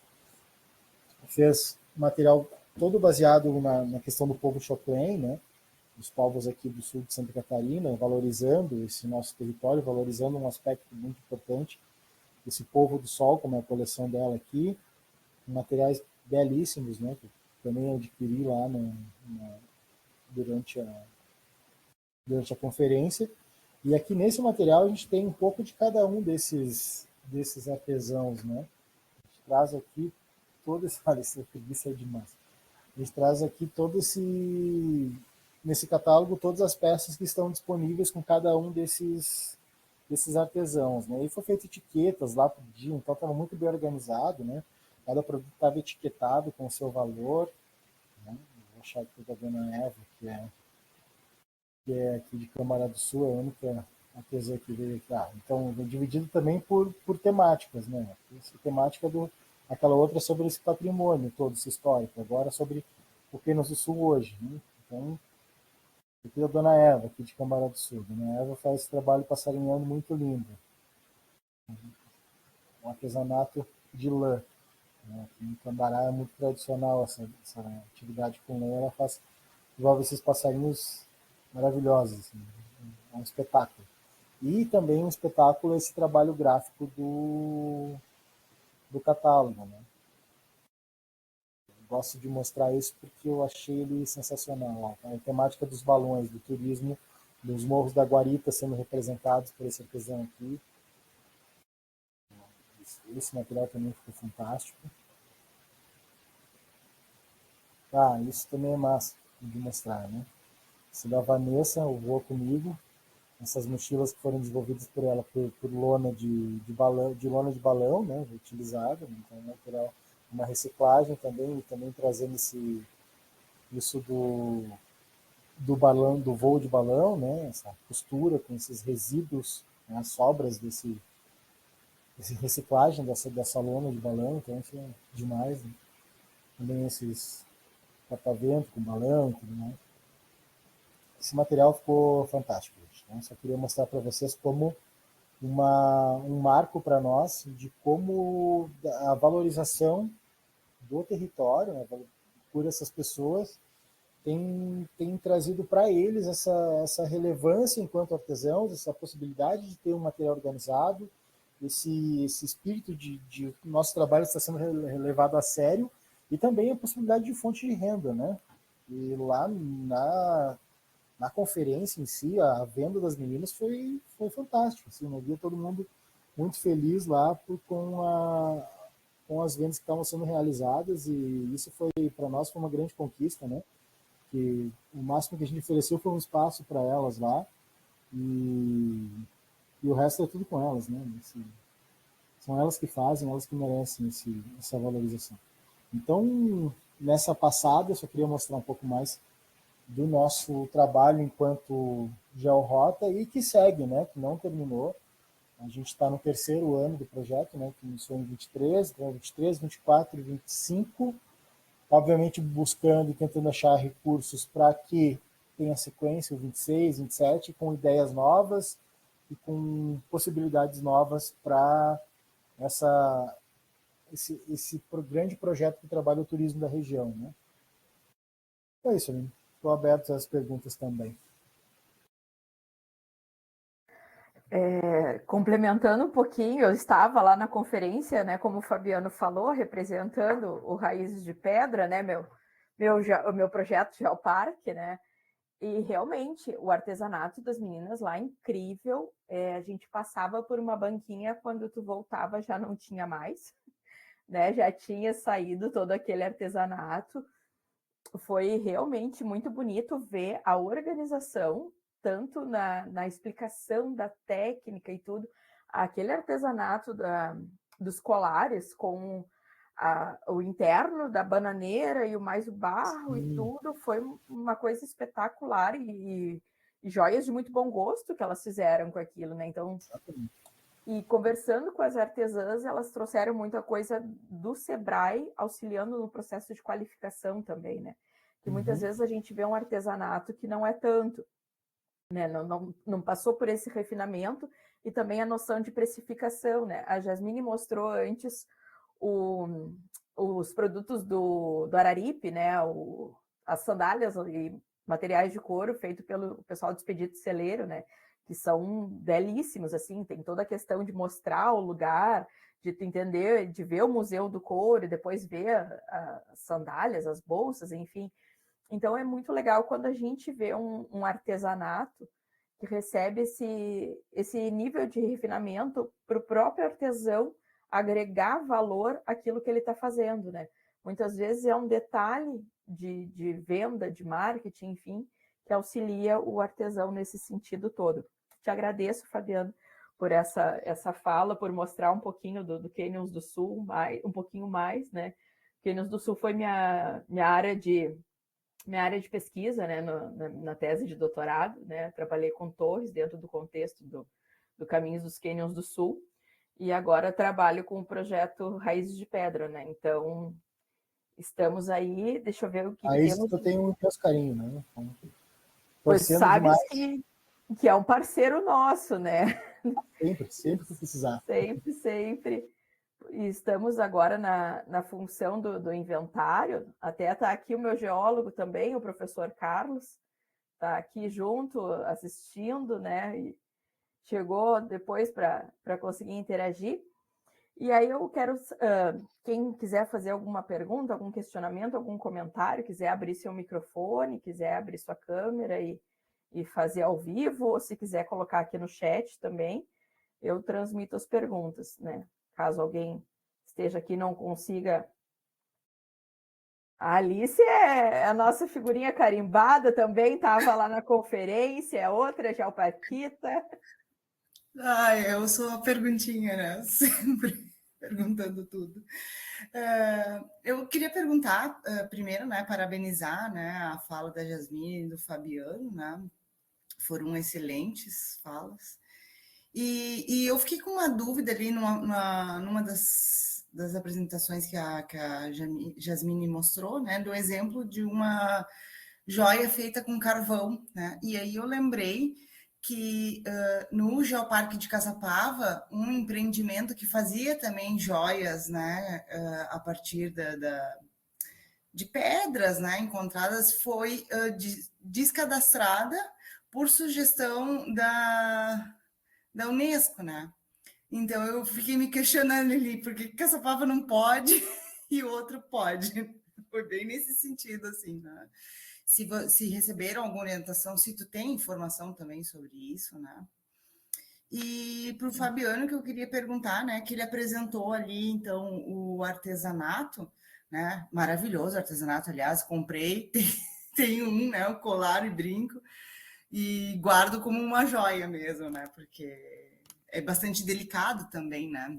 Fez material todo baseado na questão do povo Choclen, né? Os povos aqui do sul de Santa Catarina, valorizando esse nosso território, valorizando um aspecto muito importante, esse povo do sol, como é a coleção dela aqui, materiais belíssimos, né? Que também adquiri lá durante a conferência. E aqui nesse material a gente tem um pouco de cada um desses artesãos, né? A gente traz aqui todo esse... Olha, essa preguiça é demais. A gente traz aqui nesse catálogo, todas as peças que estão disponíveis com cada um desses artesãos, né? E foi feito etiquetas lá por dia, então estava muito bem organizado, né? Cada produto estava etiquetado com o seu valor, né? Vou achar aqui da Dona Eva, que é aqui de Câmara do Sul, a única artesã que veio aqui. Então, dividido também por temáticas, né? Essa temática aquela outra sobre esse patrimônio todo, esse histórico. Agora sobre o Penas do Sul hoje, né? Então, aqui é a Dona Eva, aqui de Câmara do Sul. A Dona Eva faz esse trabalho passarinhando muito lindo. Um artesanato de lã. Né? Em Cambará é muito tradicional essa atividade com lã. Ela envolve esses passarinhos maravilhosos. Assim. É um espetáculo. E também um espetáculo esse trabalho gráfico do catálogo. Né? Gosto de mostrar isso porque eu achei ele sensacional. Ó. A temática dos balões, do turismo, dos morros da Guarita sendo representados por esse artesão aqui. Esse material também ficou fantástico. Isso também é massa de mostrar, né? Esse da Vanessa, o Voa Comigo, essas mochilas que foram desenvolvidas por ela por lona de lona de balão, né? Utilizada, então material, uma reciclagem também, e também trazendo isso do balão, do voo de balão, né? Essa costura com esses resíduos, né? As sobras desse reciclagem dessa lona de balão, então isso é demais, né? Também esses catavento com balão e tudo mais. Esse material ficou fantástico, né? Só queria mostrar para vocês como um marco para nós de como a valorização do território, né, por essas pessoas tem trazido para eles essa relevância enquanto artesãos, essa possibilidade de ter um material organizado, esse espírito de nosso trabalho está sendo levado a sério, e também a possibilidade de fonte de renda, né? E lá na conferência em si, a venda das meninas foi fantástico. Assim, eu via todo mundo muito feliz lá com as vendas que estavam sendo realizadas, e isso para nós foi uma grande conquista, né? porque o máximo que a gente ofereceu foi um espaço para elas lá, e o resto é tudo com elas, né? São elas que fazem, elas que merecem essa valorização. Então, nessa passada, eu só queria mostrar um pouco mais do nosso trabalho enquanto GeoRota e que segue, né? Que não terminou. A gente está no terceiro ano do projeto, né? Que iniciou em 23, então 23, 24 e 25. Obviamente buscando e tentando achar recursos para que tenha sequência o 26, 27, com ideias novas e com possibilidades novas para esse grande projeto que trabalha o turismo da região. Né? É isso, Aline. Estou aberto às perguntas também. Complementando um pouquinho, eu estava lá na conferência, né, como o Fabiano falou, representando o Raízes de Pedra, né, o meu projeto Geoparque, né, e realmente o artesanato das meninas lá é incrível. A gente passava por uma banquinha, quando tu voltava já não tinha mais, né, já tinha saído todo aquele artesanato. Foi realmente muito bonito ver a organização, tanto na explicação da técnica e tudo, aquele artesanato dos colares com o interno da bananeira e o barro. Sim. E tudo, foi uma coisa espetacular e joias de muito bom gosto que elas fizeram com aquilo, né? Então, e conversando com as artesãs, elas trouxeram muita coisa do Sebrae, auxiliando no processo de qualificação também, né? Que muitas vezes a gente vê um artesanato que não é tanto, né? Não passou por esse refinamento, e também a noção de precificação, né? A Jasmine mostrou antes os produtos do Araripe, né? As sandálias e materiais de couro feito pelo pessoal do Expedito Celeiro, né? Que são belíssimos, assim, tem toda a questão de mostrar o lugar, de tu entender, de ver o Museu do Couro e depois ver as sandálias, as bolsas, enfim. Então é muito legal quando a gente vê um artesanato que recebe esse nível de refinamento para o próprio artesão agregar valor àquilo que ele está fazendo, né? Muitas vezes é um detalhe de venda, de marketing, enfim, que auxilia o artesão nesse sentido todo. Te agradeço, Fabiano, por essa fala, por mostrar um pouquinho do Canyons do Sul, um pouquinho mais, né? Canyons do Sul foi minha área de pesquisa, né, na tese de doutorado, né? Trabalhei com torres dentro do contexto do Caminhos dos Canyons do Sul, e agora trabalho com o projeto Raízes de Pedra, né? Então, estamos aí, deixa eu ver o que aí temos. Eu tenho um meus carinho, né? Pois sabes que é um parceiro nosso, né? Sempre que precisar. Sempre. E estamos agora na função do inventário. Até está aqui o meu geólogo também, o professor Carlos, está aqui junto, assistindo, né? E chegou depois para conseguir interagir. E aí eu quero, quem quiser fazer alguma pergunta, algum questionamento, algum comentário, quiser abrir seu microfone, quiser abrir sua câmera e fazer ao vivo, ou se quiser colocar aqui no chat também, eu transmito as perguntas, né? Caso alguém esteja aqui e não consiga. A Alice é a nossa figurinha carimbada também, estava lá na conferência, é outra Geoparquita. Eu sou a perguntinha, né? Sempre perguntando tudo. Eu queria perguntar, primeiro, né, parabenizar, né, a fala da Jasmine e do Fabiano, né? Foram excelentes falas. E eu fiquei com uma dúvida ali numa das apresentações que a Jasmine mostrou, né, do exemplo de uma joia feita com carvão, né? E aí eu lembrei que no Geoparque de Caçapava, um empreendimento que fazia também joias, né, a partir de pedras, né, encontradas, foi descadastrada por sugestão da Unesco, né? Então eu fiquei me questionando ali, porque Caçapava não pode e o outro pode. Foi bem nesse sentido, assim, né? Se receberam alguma orientação, se tu tem informação também sobre isso, né? E para o Fabiano, que eu queria perguntar, né, que ele apresentou ali, então, o artesanato, né, maravilhoso artesanato, aliás, comprei, tenho um, né, o colar e brinco, e guardo como uma joia mesmo, né, porque é bastante delicado também, né,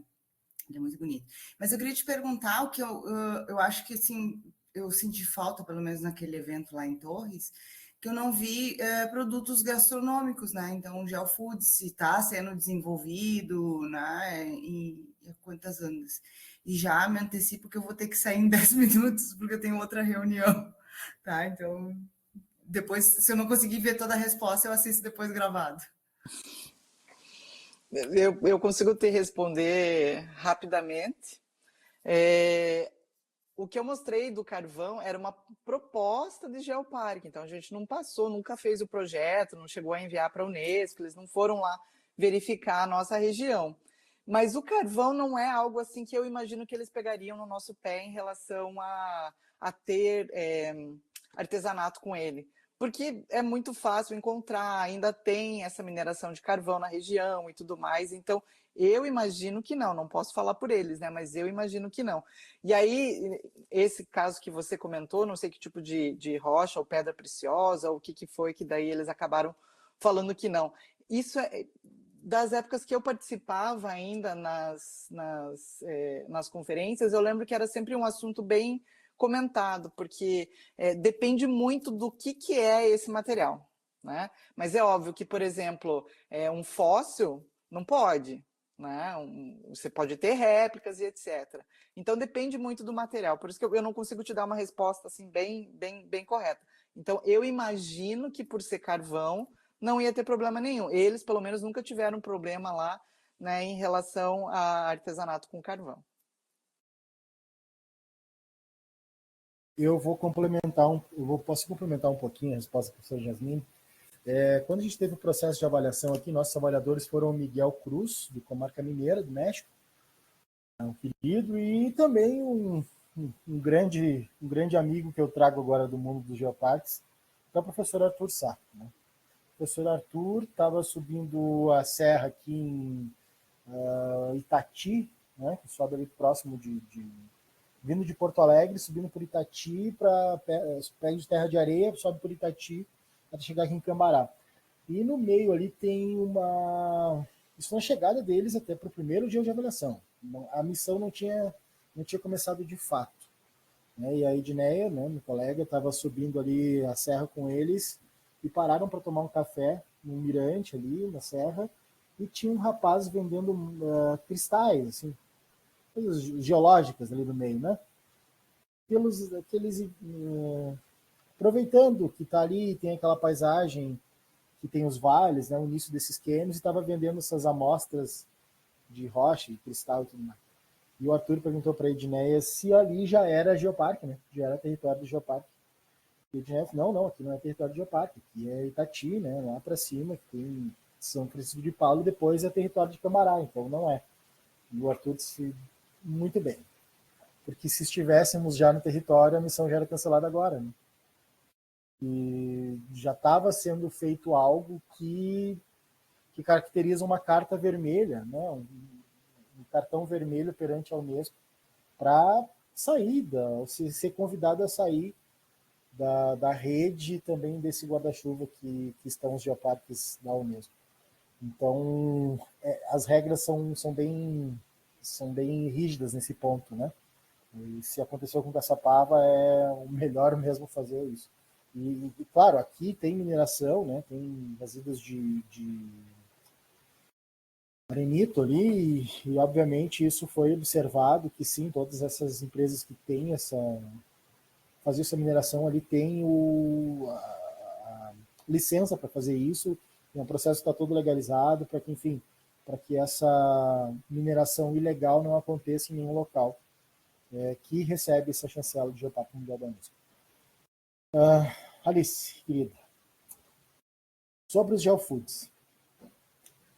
ele é muito bonito. Mas eu queria te perguntar o que eu acho que, assim, eu senti falta, pelo menos naquele evento lá em Torres, que eu não vi produtos gastronômicos, né? Então, o GeoFood, se está sendo desenvolvido, né? E quantas andas. E já me antecipo que eu vou ter que sair em 10 minutos, porque eu tenho outra reunião, tá? Então, depois, se eu não conseguir ver toda a resposta, eu assisto depois gravado. Eu consigo te responder rapidamente. O que eu mostrei do carvão era uma proposta de geoparque, então a gente não passou, nunca fez o projeto, não chegou a enviar para a Unesco, eles não foram lá verificar a nossa região. Mas o carvão não é algo assim que eu imagino que eles pegariam no nosso pé em relação a ter artesanato com ele. Porque é muito fácil encontrar, ainda tem essa mineração de carvão na região e tudo mais. Então, eu imagino que não posso falar por eles, né? Mas eu imagino que não. E aí, esse caso que você comentou, não sei que tipo de rocha ou pedra preciosa, ou o que foi que daí eles acabaram falando que não. Isso é das épocas que eu participava ainda nas conferências, eu lembro que era sempre um assunto bem comentado, porque depende muito do que é esse material, né? Mas é óbvio que, por exemplo, um fóssil não pode, né? Você pode ter réplicas e etc. Então depende muito do material, por isso que eu não consigo te dar uma resposta assim bem correta. Então eu imagino que por ser carvão não ia ter problema nenhum. Eles pelo menos nunca tiveram problema lá, né, em relação a artesanato com carvão. Eu vou complementar posso complementar um pouquinho a resposta da professora Jasmine. Quando a gente teve o processo de avaliação aqui, nossos avaliadores foram o Miguel Cruz, do Comarca Mineira, do México, um querido, e também um grande amigo que eu trago agora do mundo dos geoparques, que é o professor Arthur Sá. Né? O professor Arthur estava subindo a serra aqui em Itati, né, que sobe ali próximo vindo de Porto Alegre, subindo por Itati, para pé de terra de areia, sobe por Itati, até chegar aqui em Cambará. E no meio ali tem isso na chegada deles até para o primeiro dia de avaliação. A missão não tinha começado de fato. Né? E a Edneia, né, meu colega, estava subindo ali a serra com eles e pararam para tomar um café no mirante ali na serra e tinha um rapaz vendendo cristais, assim, coisas geológicas ali no meio, né? Aproveitando que está ali, tem aquela paisagem que tem os vales, né, o início desses cânions, e estava vendendo essas amostras de rocha e cristal e tudo mais. E o Arthur perguntou para a Edneia se ali já era geoparque, né? Já era território do geoparque. E a Edneia falou, não, aqui não é território do geoparque, aqui é Itati, né? Lá para cima, que tem São Francisco de Paula, e depois é território de Camará, então não é. E o Arthur disse, muito bem, porque se estivéssemos já no território, a missão já era cancelada agora, né? E já estava sendo feito algo que caracteriza uma carta vermelha, né? um cartão vermelho perante a Unesco para sair, ser convidado a sair da rede também desse guarda-chuva que estão os geoparques da Unesco. Então, as regras são bem rígidas nesse ponto, né? E se aconteceu com Caçapava, é o melhor mesmo fazer isso. E claro, aqui tem mineração, né? Tem resíduos de arenito ali, e obviamente isso foi observado que sim, todas essas empresas que têm fazer essa mineração ali tem a licença para fazer isso, é um processo que está todo legalizado para que, enfim, para que essa mineração ilegal não aconteça em nenhum local que recebe essa chancela de Geoparque Mundial da Unesco. Alice, querida, sobre os geofoods.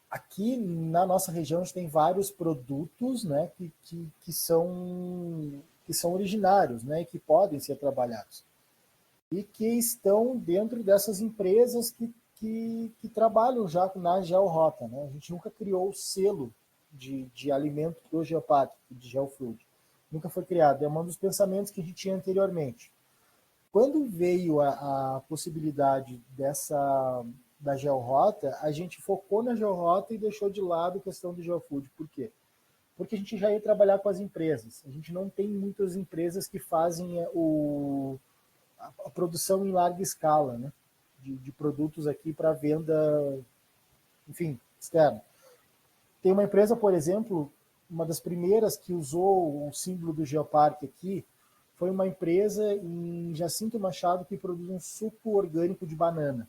Aqui na nossa região a gente tem vários produtos, né, que são originários, né, e que podem ser trabalhados. E que estão dentro dessas empresas que trabalham já na georrota. Né? A gente nunca criou o selo de alimento do geoparque, de geofood. Nunca foi criado. É um dos pensamentos que a gente tinha anteriormente. Quando veio a possibilidade da georrota, a gente focou na georrota e deixou de lado a questão do geofood. Por quê? Porque a gente já ia trabalhar com as empresas. A gente não tem muitas empresas que fazem a produção em larga escala, né? De produtos aqui para venda, enfim, externa. Tem uma empresa, por exemplo, uma das primeiras que usou o símbolo do Geoparque aqui, foi uma empresa em Jacinto Machado que produz um suco orgânico de banana,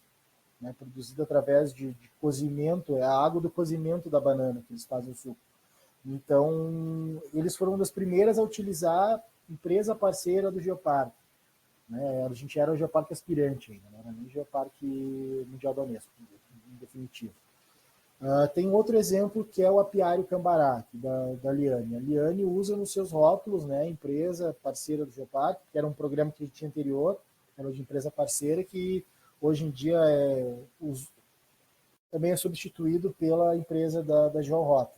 né, produzido através de cozimento, é a água do cozimento da banana que eles fazem o suco. Então, eles foram uma das primeiras a utilizar empresa parceira do Geoparque. Né? A gente era o Geoparque aspirante ainda, não era nem o Geoparque Mundial da Unesco, em definitivo. Tem outro exemplo que é o apiário Cambará, da Liane. A Liane usa nos seus rótulos, né, empresa parceira do Geoparque, que era um programa que a gente tinha anterior, era de empresa parceira, que hoje em dia também é substituído pela empresa da Georrota.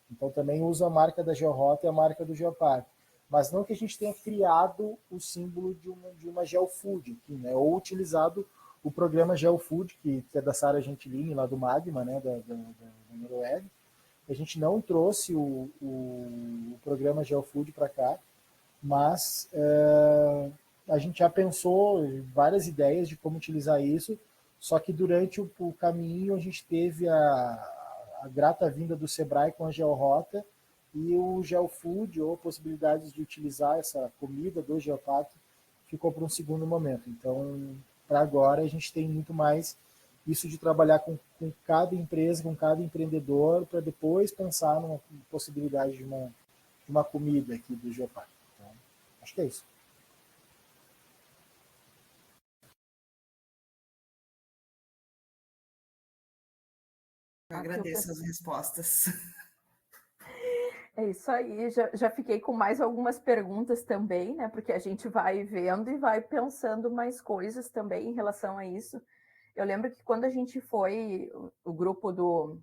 Então também usa a marca da Georrota e a marca do Geoparque. Mas não que a gente tenha criado o símbolo de uma Geofood aqui, né, ou utilizado o programa Geofood, que é da Sara Gentilini, lá do Magma, né, da Noruega. A gente não trouxe o programa Geofood para cá, mas a gente já pensou várias ideias de como utilizar isso, só que durante o caminho a gente teve a grata vinda do Sebrae com a Georrota e o Geofood, ou possibilidades de utilizar essa comida do Geoparque, ficou para um segundo momento. Então, para agora, a gente tem muito mais isso de trabalhar com cada empresa, com cada empreendedor, para depois pensar numa possibilidade de uma comida aqui do Geoparque. Então, acho que é isso. Eu agradeço as respostas. É isso aí, já fiquei com mais algumas perguntas também, né? Porque a gente vai vendo e vai pensando mais coisas também em relação a isso. Eu lembro que quando a gente foi, o grupo do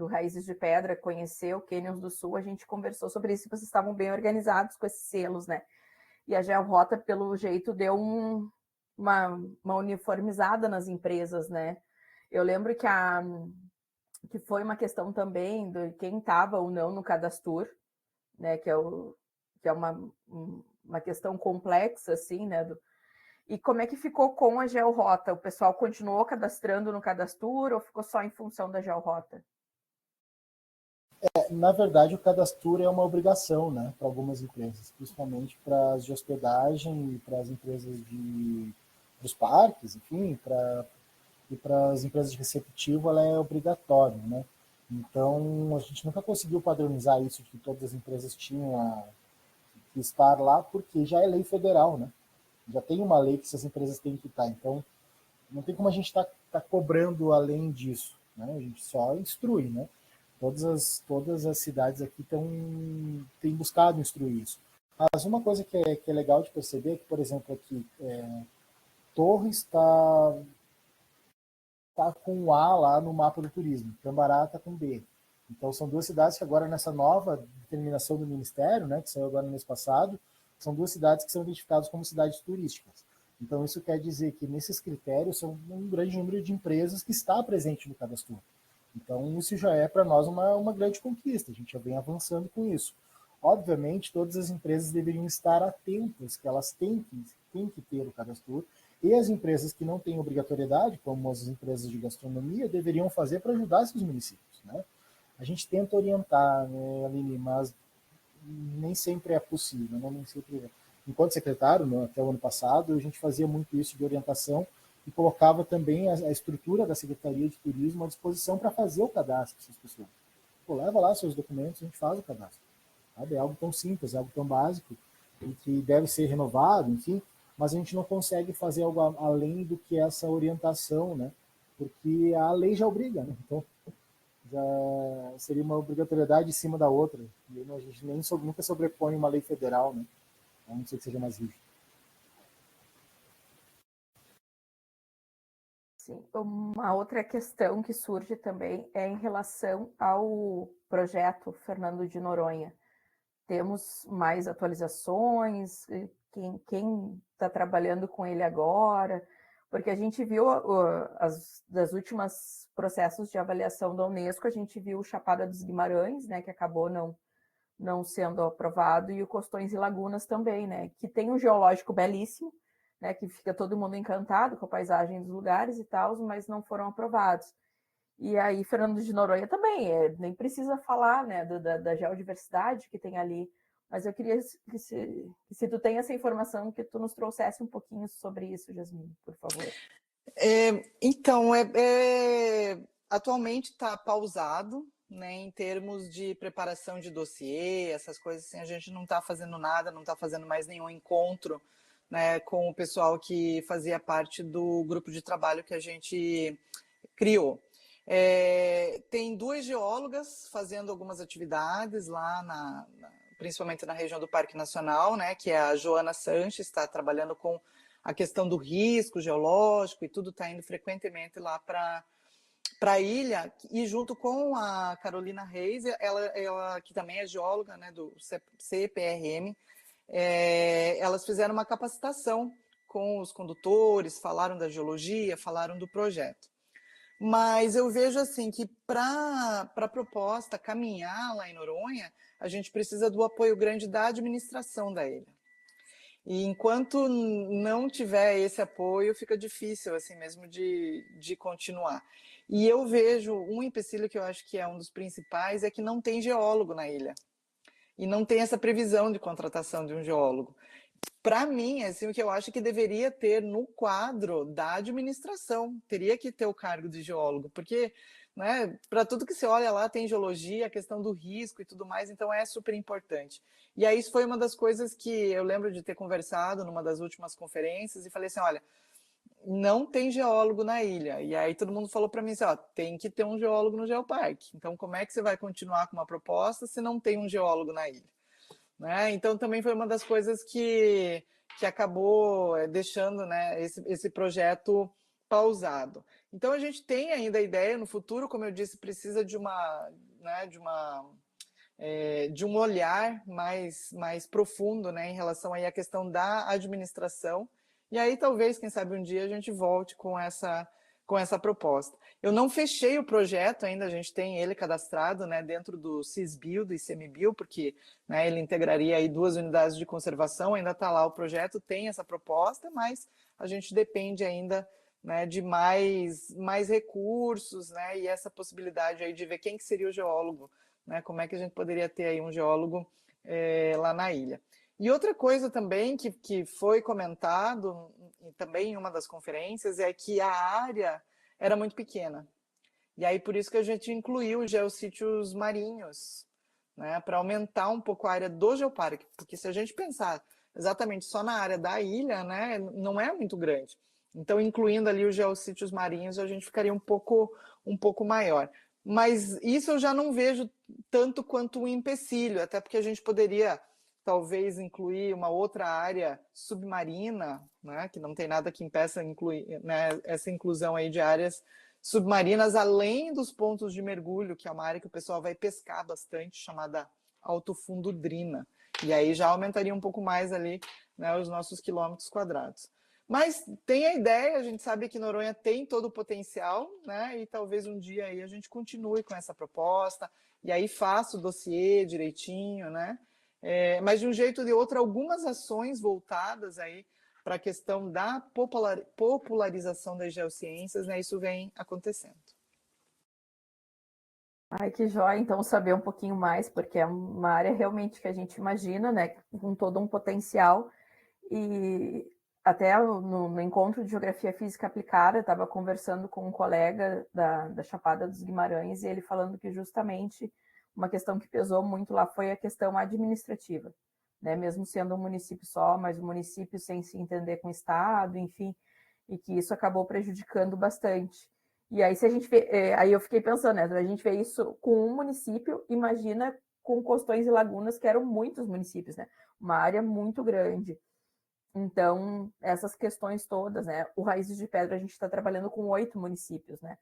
Raízes de Pedra, conhecer o Canyons do Sul, a gente conversou sobre isso, vocês estavam bem organizados com esses selos, né? E a Georrota, pelo jeito, deu uma uniformizada nas empresas, né? Eu lembro que foi uma questão também de quem estava ou não no Cadastur, né? Que é uma questão complexa, assim, né? E como é que ficou com a Georrota? O pessoal continuou cadastrando no Cadastur ou ficou só em função da Georrota? Na verdade, o cadastro é uma obrigação, né, para algumas empresas, principalmente para as de hospedagem e para as empresas dos parques, enfim, e para as empresas de receptivo, ela é obrigatória, né? Então, a gente nunca conseguiu padronizar isso de que todas as empresas tinham que estar lá, porque já é lei federal, né? Já tem uma lei que essas empresas têm que estar. Então, não tem como a gente estar cobrando além disso, né? A gente só instrui, né? Todas as cidades aqui têm buscado instruir isso. Mas uma coisa que é legal de perceber é que, por exemplo, aqui, Torres está com A lá no mapa do turismo, Cambará está com B. Então, são duas cidades que agora, nessa nova determinação do Ministério, né, que saiu agora no mês passado, são duas cidades que são identificadas como cidades turísticas. Então, isso quer dizer que, nesses critérios, são um grande número de empresas que está presente no cadastro. Então, isso já é para nós uma grande conquista, a gente já vem avançando com isso. Obviamente, todas as empresas deveriam estar atentas, que elas têm que ter o cadastro, e as empresas que não têm obrigatoriedade, como as empresas de gastronomia, deveriam fazer para ajudar esses municípios. Né? A gente tenta orientar, né, Aline, mas nem sempre é possível. Né? Nem sempre é. Enquanto secretário, até o ano passado, a gente fazia muito isso de orientação e colocava também a estrutura da Secretaria de Turismo à disposição para fazer o cadastro dessas pessoas. Pô, leva lá seus documentos, a gente faz o cadastro. Sabe? É algo tão simples, é algo tão básico, e que deve ser renovado, enfim, mas a gente não consegue fazer algo além do que essa orientação, né? Porque a lei já obriga, né? Então, já seria uma obrigatoriedade em cima da outra. E a gente nunca sobrepõe uma lei federal, né? A não ser que seja mais rígido. Sim, uma outra questão que surge também é em relação ao projeto Fernando de Noronha. Temos mais atualizações? quem está trabalhando com ele agora, porque a gente viu das últimas processos de avaliação da Unesco, a gente viu o Chapada dos Guimarães, né, que acabou não sendo aprovado, e o Costões e Lagunas também, né, que tem um geológico belíssimo, né, que fica todo mundo encantado com a paisagem dos lugares e tal, mas não foram aprovados. E aí, Fernando de Noronha também, nem precisa falar, né, da geodiversidade que tem ali, mas eu queria que se tu tem essa informação, que tu nos trouxesse um pouquinho sobre isso, Jasmine, por favor. Então, atualmente está pausado, né, em termos de preparação de dossiê, essas coisas assim, a gente não está fazendo nada, não está fazendo mais nenhum encontro, né, com o pessoal que fazia parte do grupo de trabalho que a gente criou. Tem 2 geólogas fazendo algumas atividades lá, principalmente na região do Parque Nacional, né, que é a Joana Sanches, está trabalhando com a questão do risco geológico e tudo, está indo frequentemente lá para a ilha, e junto com a Carolina Reis, ela que também é geóloga, né, do CPRM, elas fizeram uma capacitação com os condutores, falaram da geologia, falaram do projeto. Mas eu vejo assim que para a proposta caminhar lá em Noronha, a gente precisa do apoio grande da administração da ilha. E enquanto não tiver esse apoio, fica difícil assim mesmo de continuar. E eu vejo um empecilho que eu acho que é um dos principais, é que não tem geólogo na ilha. E não tem essa previsão de contratação de um geólogo. Para mim, assim, o que eu acho que deveria ter no quadro da administração, teria que ter o cargo de geólogo, porque, né, para tudo que se olha lá tem geologia, a questão do risco e tudo mais, então é super importante. E aí isso foi uma das coisas que eu lembro de ter conversado numa das últimas conferências e falei assim, olha, não tem geólogo na ilha. E aí todo mundo falou para mim assim, ó, tem que ter um geólogo no Geoparque. Então como é que você vai continuar com uma proposta se não tem um geólogo na ilha? Né? Então também foi uma das coisas que acabou deixando, né, esse projeto pausado. Então a gente tem ainda a ideia no futuro, como eu disse, precisa de né, de um olhar mais profundo, né, em relação aí à questão da administração. E aí talvez, quem sabe um dia a gente volte com essa proposta. Eu não fechei o projeto ainda, a gente tem ele cadastrado, né, dentro do CISBio, do ICMBio, porque, né, ele integraria aí 2 unidades de conservação, ainda está lá o projeto, tem essa proposta, mas a gente depende ainda, né, de mais recursos, né, e essa possibilidade aí de ver quem que seria o geólogo, né, como é que a gente poderia ter aí um geólogo lá na ilha. E outra coisa também que foi comentado também em uma das conferências é que a área era muito pequena. E aí por isso que a gente incluiu os geossítios marinhos, né, para aumentar um pouco a área do geoparque, porque se a gente pensar exatamente só na área da ilha, né, não é muito grande. Então, incluindo ali os geossítios marinhos, a gente ficaria um pouco maior. Mas isso eu já não vejo tanto quanto um empecilho, até porque a gente poderia talvez incluir uma outra área submarina, né, que não tem nada que impeça né, essa inclusão aí de áreas submarinas, além dos pontos de mergulho, que é uma área que o pessoal vai pescar bastante, chamada Alto Fundo Drina. E aí já aumentaria um pouco mais ali, né, os nossos quilômetros quadrados. Mas tem a ideia, a gente sabe que Noronha tem todo o potencial, né? E talvez um dia aí a gente continue com essa proposta, e aí faça o dossiê direitinho, né? Mas de um jeito ou de outro, algumas ações voltadas aí para a questão da popularização das geociências, né? Isso vem acontecendo. Ai, que jóia, então, saber um pouquinho mais, porque é uma área realmente que a gente imagina, né? Com todo um potencial. E até no encontro de Geografia Física Aplicada, eu estava conversando com um colega da Chapada dos Guimarães, e ele falando que justamente uma questão que pesou muito lá foi a questão administrativa, né? Mesmo sendo um município só, mas um município sem se entender com o Estado, enfim, e que isso acabou prejudicando bastante. E aí, se a gente vê, aí eu fiquei pensando, né? A gente vê isso com um município, imagina com Costões e Lagunas, que eram muitos municípios, né? Uma área muito grande. Então, essas questões todas, né? O Raízes de Pedra, a gente está trabalhando com 8 municípios, né?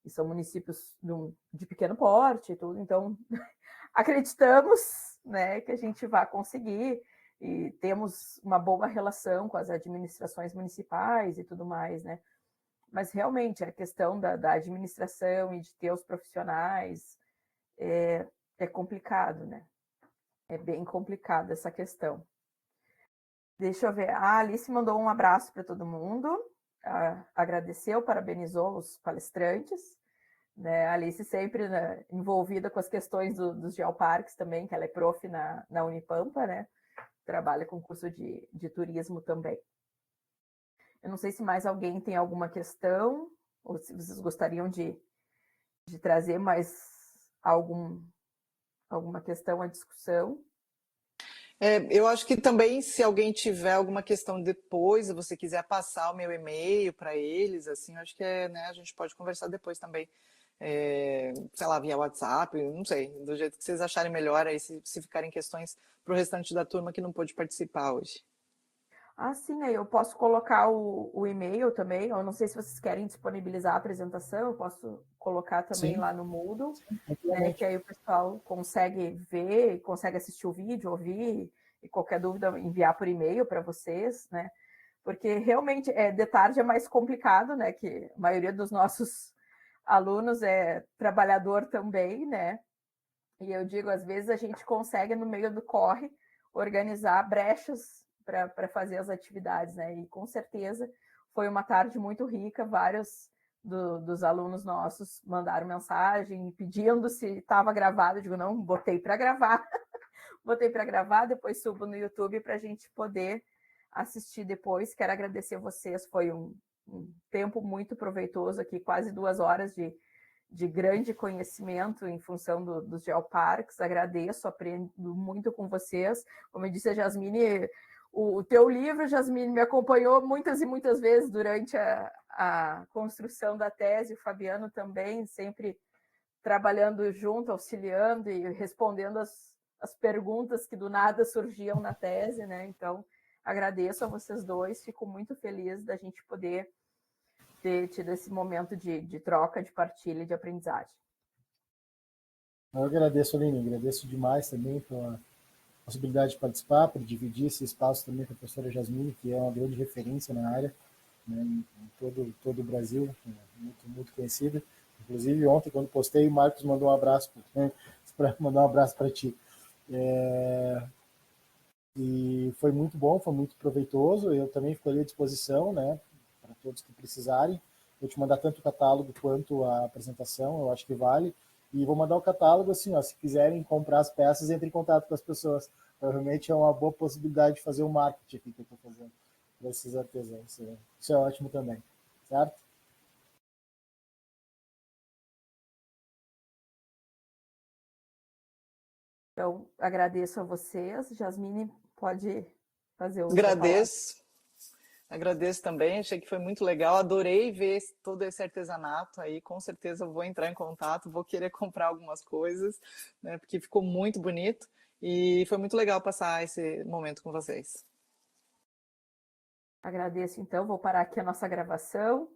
E são municípios de pequeno porte e tudo. Então, acreditamos, né, que a gente vai conseguir. e temos uma boa relação com as administrações municipais e tudo mais, né? Mas realmente a questão da administração e de ter os profissionais é complicado, né? É bem complicado essa questão. Deixa eu ver. A Alice mandou um abraço para todo mundo, agradeceu, parabenizou os palestrantes, né? A Alice sempre, né, envolvida com as questões dos geoparques também, que ela é prof na Unipampa, né? Trabalha com curso de turismo também. Eu não sei se mais alguém tem alguma questão, ou se vocês gostariam de trazer mais alguma questão à discussão. Eu acho que também, se alguém tiver alguma questão depois, se você quiser passar o meu e-mail para eles, assim, acho que né, a gente pode conversar depois também, sei lá, via WhatsApp, não sei, do jeito que vocês acharem melhor, aí se ficarem questões para o restante da turma que não pôde participar hoje. Ah, sim, aí eu posso colocar o e-mail também, eu não sei se vocês querem disponibilizar a apresentação, eu posso colocar também lá no Moodle, né, que aí o pessoal consegue ver, consegue assistir o vídeo, ouvir, e qualquer dúvida enviar por e-mail para vocês, né, porque realmente de tarde é mais complicado, né, que a maioria dos nossos alunos é trabalhador também, né, e eu digo, às vezes a gente consegue no meio do corre organizar brechas para fazer as atividades, né? E com certeza foi uma tarde muito rica, vários dos alunos nossos mandaram mensagem pedindo se estava gravado. Eu digo, não, botei para gravar, botei para gravar, depois subo no YouTube para a gente poder assistir depois. Quero agradecer a vocês, foi um tempo muito proveitoso aqui, quase 2 horas de grande conhecimento em função dos geoparques. Agradeço, aprendo muito com vocês. Como eu disse a Jasmine, o teu livro, Jasmine, me acompanhou muitas e muitas vezes durante a construção da tese, o Fabiano também, sempre trabalhando junto, auxiliando e respondendo as perguntas que do nada surgiam na tese, né? Então, agradeço a vocês dois, fico muito feliz da gente poder ter tido esse momento de troca, de partilha e de aprendizagem. Eu agradeço, Aline, agradeço demais também pela possibilidade de participar, por dividir esse espaço também com a professora Jasmine, que é uma grande referência na área, né, em todo o Brasil, muito conhecida. Inclusive, ontem, quando postei, o Marcos mandou um abraço, para mandar um abraço para ti. E foi muito bom, foi muito proveitoso. Eu também fico ali à disposição, né, para todos que precisarem. Vou te mandar tanto o catálogo quanto a apresentação, eu acho que vale. E vou mandar o catálogo assim, ó, se quiserem comprar as peças, entre em contato com as pessoas. Provavelmente é uma boa possibilidade de fazer o marketing aqui que eu estou fazendo para esses artesãos. Isso é ótimo também, certo? Então, agradeço a vocês. Jasmine, pode fazer o Agradeço também, achei que foi muito legal, adorei ver todo esse artesanato aí, com certeza eu vou entrar em contato, vou querer comprar algumas coisas, né, porque ficou muito bonito e foi muito legal passar esse momento com vocês. Agradeço, então, vou parar aqui a nossa gravação.